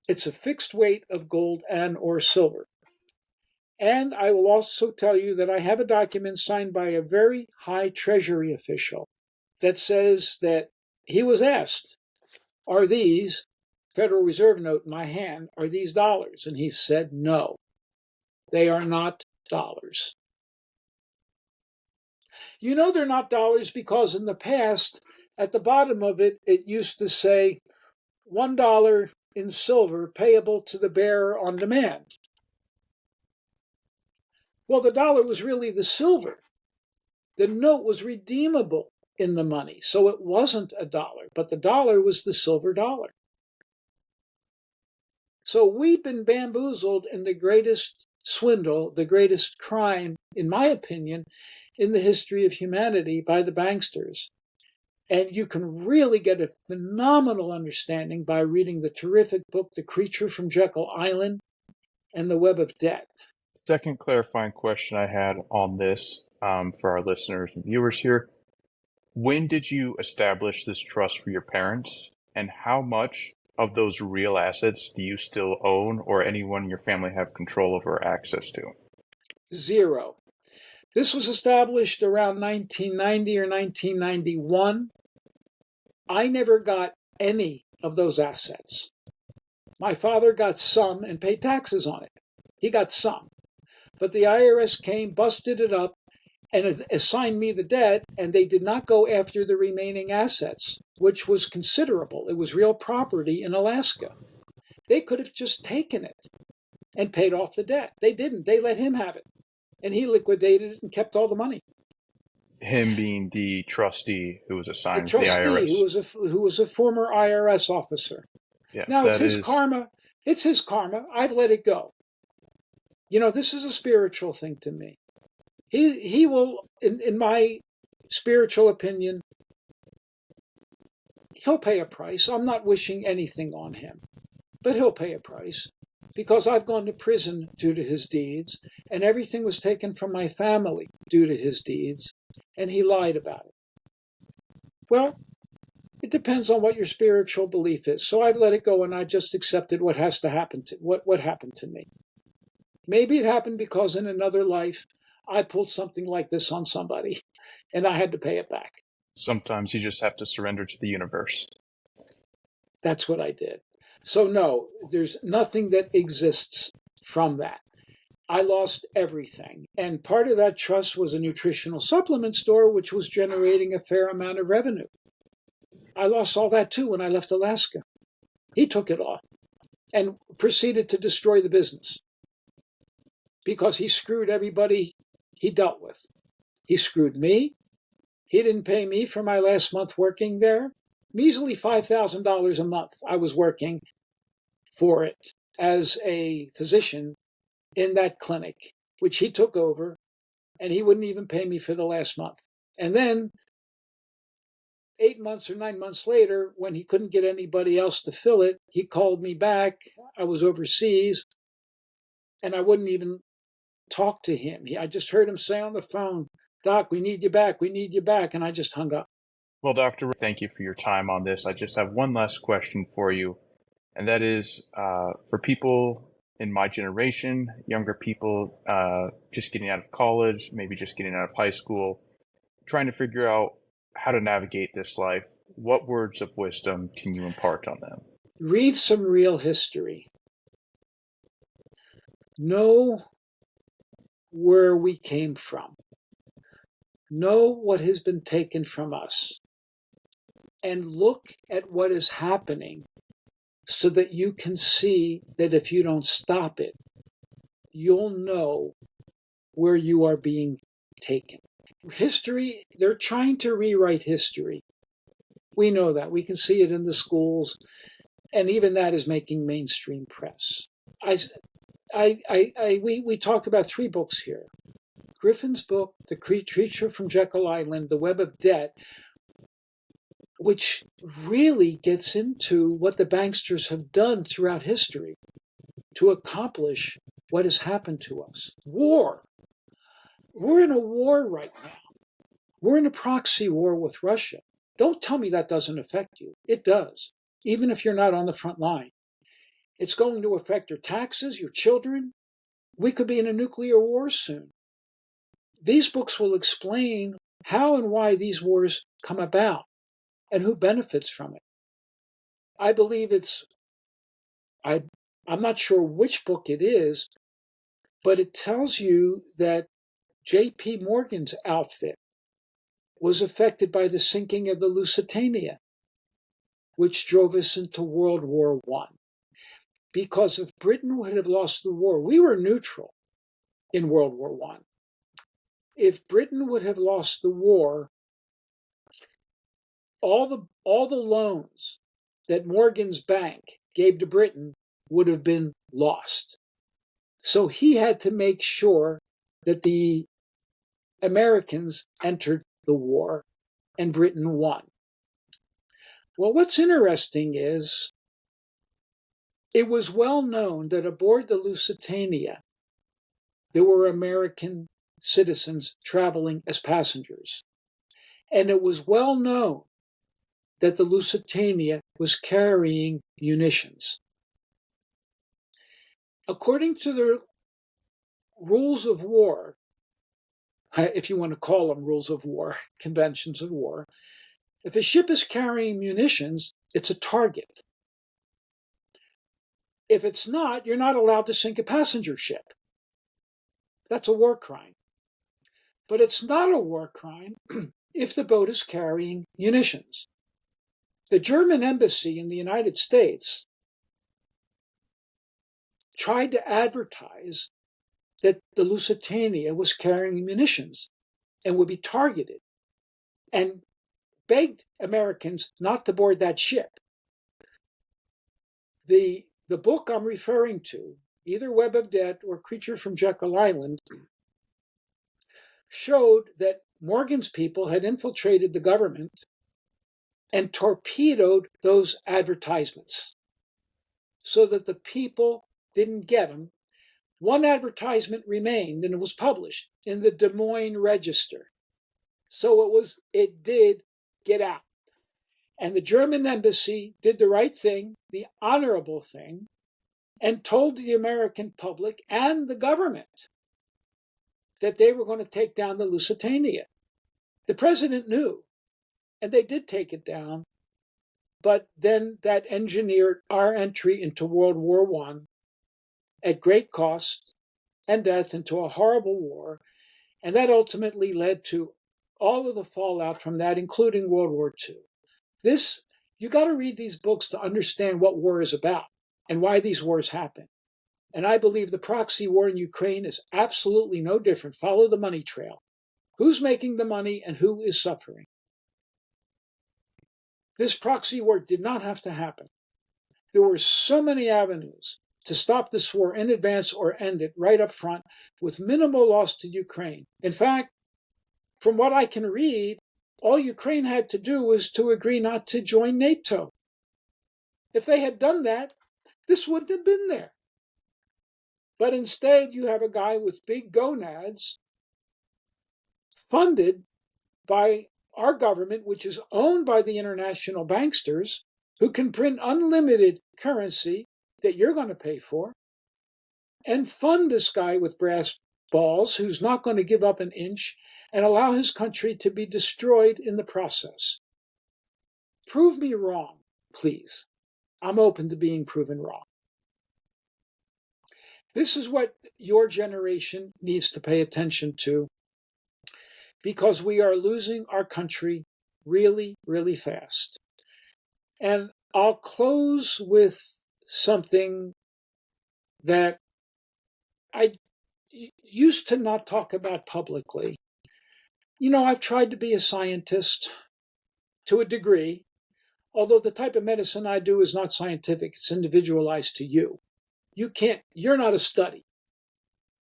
It's a fixed weight of gold and or silver. And I will also tell you that I have a document signed by a very high Treasury official that says that he was asked, are these, Federal Reserve note in my hand, are these dollars? And he said, no, they are not dollars. You know they're not dollars because in the past, at the bottom of it, it used to say $1 in silver payable to the bearer on demand. Well, the dollar was really the silver. The note was redeemable in the money, so it wasn't a dollar, but the dollar was the silver dollar. So we've been bamboozled in the greatest swindle, the greatest crime, in my opinion, in the history of humanity by the banksters. And you can really get a phenomenal understanding by reading the terrific book, The Creature from Jekyll Island and The Web of Debt. Second clarifying question I had on this for our listeners and viewers here. When did you establish this trust for your parents, and how much of those real assets do you still own or anyone in your family have control over or access to? Zero. This was established around 1990 or 1991. I never got any of those assets. My father got some and paid taxes on it. He got some. But the IRS came, busted it up, and assigned me the debt, and they did not go after the remaining assets, which was considerable. It was real property in Alaska. They could have just taken it and paid off the debt. They didn't. They let him have it, and he liquidated it and kept all the money. Him being the trustee who was assigned The to the trustee, IRS. who was a former IRS officer. Yeah, Now, it's his karma. It's his karma. I've let it go. You know, this is a spiritual thing to me. He will, in my spiritual opinion, he'll pay a price. I'm not wishing anything on him, but he'll pay a price because I've gone to prison due to his deeds, and everything was taken from my family due to his deeds, and he lied about it. Well, it depends on what your spiritual belief is. So I've let it go, and I just accepted what has to happen to what happened to me. Maybe it happened because in another life I pulled something like this on somebody, and I had to pay it back. Sometimes you just have to surrender to the universe. That's what I did. So no, there's nothing that exists from that. I lost everything. And part of that trust was a nutritional supplement store, which was generating a fair amount of revenue. I lost all that too when I left Alaska. He took it all and proceeded to destroy the business because he screwed everybody he dealt with. He screwed me. He didn't pay me for my last month working there. Measly $5,000 a month I was working for it as a physician in that clinic, which he took over, and he wouldn't even pay me for the last month. And then 8 months or 9 months later, when he couldn't get anybody else to fill it, he called me back. I was overseas, and I wouldn't even talk to him. I just heard him say on the phone, "Doc, we need you back. We need you back." And I just hung up. Well, Doctor, thank you for your time on this. I just have one last question for you, and that is for people in my generation, younger people just getting out of college, maybe just getting out of high school, trying to figure out how to navigate this life, what words of wisdom can you impart on them? Read some real history. Know where we came from. Know what has been taken from us. And look at what is happening so that you can see that if you don't stop it, you'll know where you are being taken. History, they're trying to rewrite history. We know that. We can see it in the schools, and even that is making mainstream press. We talked about 3 books here. Griffin's book, The Creature from Jekyll Island, The Web of Debt, which really gets into what the banksters have done throughout history to accomplish what has happened to us. War. We're in a war right now. We're in a proxy war with Russia. Don't tell me that doesn't affect you. It does, even if you're not on the front line. It's going to affect your taxes, your children. We could be in a nuclear war soon. These books will explain how and why these wars come about and who benefits from it. I believe I'm not sure which book it is, but it tells you that J.P. Morgan's outfit was affected by the sinking of the Lusitania, which drove us into World War I. Because if Britain would have lost the war, we were neutral in World War I. If Britain would have lost the war, all the loans that Morgan's bank gave to Britain would have been lost. So he had to make sure that the Americans entered the war and Britain won. Well, what's interesting is it was well known that aboard the Lusitania, there were American citizens traveling as passengers. And it was well known that the Lusitania was carrying munitions. According to the rules of war, if you want to call them rules of war, conventions of war, if a ship is carrying munitions, it's a target. If it's not, you're not allowed to sink a passenger ship. That's a war crime. But it's not a war crime if the boat is carrying munitions. The German embassy in the United States tried to advertise that the Lusitania was carrying munitions and would be targeted, and begged Americans not to board that ship. The book I'm referring to, either Web of Debt or Creature from Jekyll Island, showed that Morgan's people had infiltrated the government and torpedoed those advertisements so that the people didn't get them. One advertisement remained, and it was published in the Des Moines Register. So it did get out. And the German embassy did the right thing, the honorable thing, and told the American public and the government that they were going to take down the Lusitania. The president knew, and they did take it down, but then that engineered our entry into World War I at great cost and death, into a horrible war, and that ultimately led to all of the fallout from that, including World War II. You got to read these books to understand what war is about and why these wars happen. And I believe the proxy war in Ukraine is absolutely no different. Follow the money trail. Who's making the money and who is suffering? This proxy war did not have to happen. There were so many avenues to stop this war in advance or end it right up front with minimal loss to Ukraine. In fact, from what I can read, all Ukraine had to do was to agree not to join NATO. If they had done that, this wouldn't have been there. But instead, you have a guy with big gonads funded by our government, which is owned by the international banksters, who can print unlimited currency that you're going to pay for. and fund this guy with brass balls who's not going to give up an inch and allow his country to be destroyed in the process. Prove me wrong, please. I'm open to being proven wrong. This is what your generation needs to pay attention to, because we are losing our country really, really fast. And I'll close with something that I used to not talk about publicly. I've tried to be a scientist to a degree, although the type of medicine I do is not scientific, it's individualized to you. You're not a study.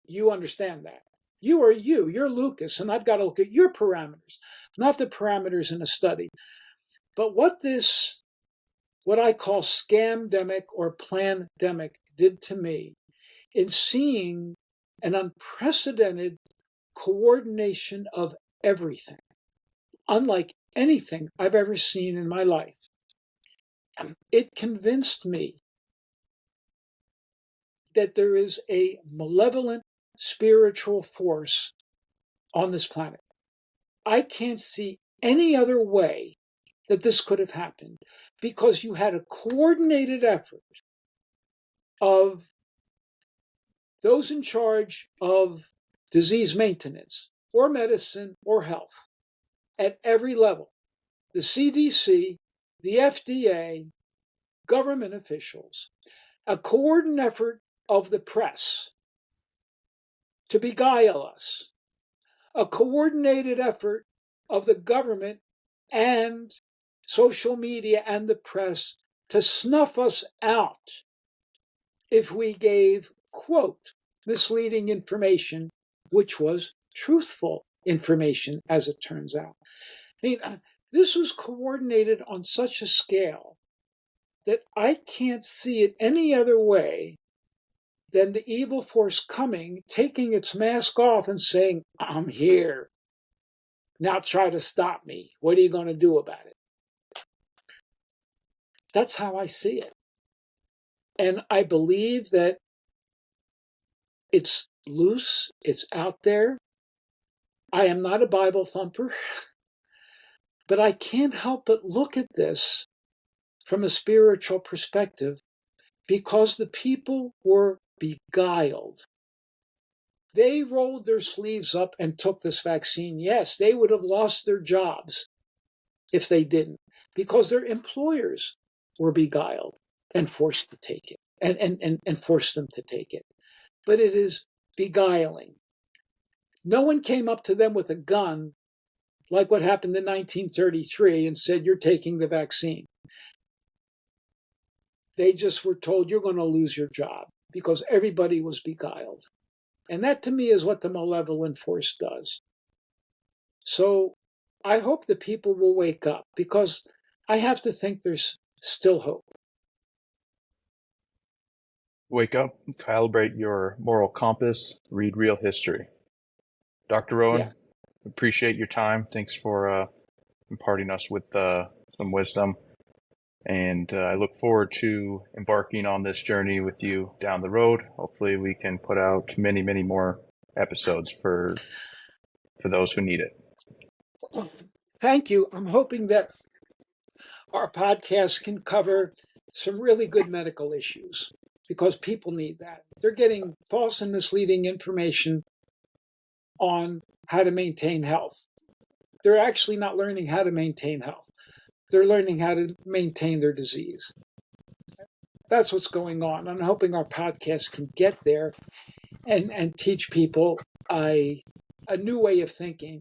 You understand that. You are you. You're Lucas, and I've got to look at your parameters, not the parameters in a study. But what I call scamdemic or plandemic did to me in seeing an unprecedented coordination of everything, unlike anything I've ever seen in my life. It convinced me that there is a malevolent spiritual force on this planet. I can't see any other way that this could have happened, because you had a coordinated effort of those in charge of disease maintenance or medicine or health at every level. The CDC, the FDA, government officials, a coordinated effort of the press to beguile us, a coordinated effort of the government and social media and the press to snuff us out if we gave, quote, misleading information, which was truthful information, as it turns out. This was coordinated on such a scale that I can't see it any other way than the evil force coming, taking its mask off and saying, I'm here. Now try to stop me. What are you going to do about it? That's how I see it. And I believe that it's loose, it's out there. I am not a Bible thumper, but I can't help but look at this from a spiritual perspective, because the people were beguiled. They rolled their sleeves up and took this vaccine. Yes, they would have lost their jobs if they didn't, because their employers were beguiled and forced to take it and forced them to take it. But it is beguiling. No one came up to them with a gun like what happened in 1933 and said, you're taking the vaccine. They just were told, you're going to lose your job, because everybody was beguiled. And that, to me, is what the malevolent force does. So I hope the people will wake up, because I have to think there's still hope. Wake up, calibrate your moral compass, read real history. Dr. Rowan, appreciate your time. Thanks for imparting us with some wisdom. And I look forward to embarking on this journey with you down the road. Hopefully we can put out many, many more episodes for those who need it. Thank you. I'm hoping that our podcast can cover some really good medical issues, because people need that. They're getting false and misleading information on how to maintain health. They're actually not learning how to maintain health. They're learning how to maintain their disease. That's what's going on. I'm hoping our podcast can get there and teach people a new way of thinking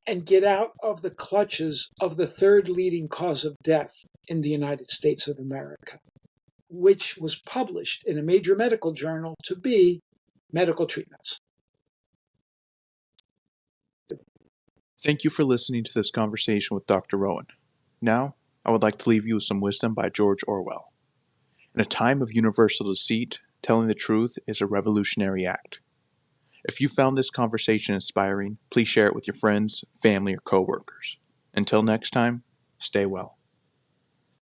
and get out of the clutches of the third leading cause of death in the United States of America, which was published in a major medical journal to be medical treatments. Thank you for listening to this conversation with Dr. Rowan. Now, I would like to leave you with some wisdom by George Orwell. In a time of universal deceit, telling the truth is a revolutionary act. If you found this conversation inspiring, please share it with your friends, family, or coworkers. Until next time, stay well.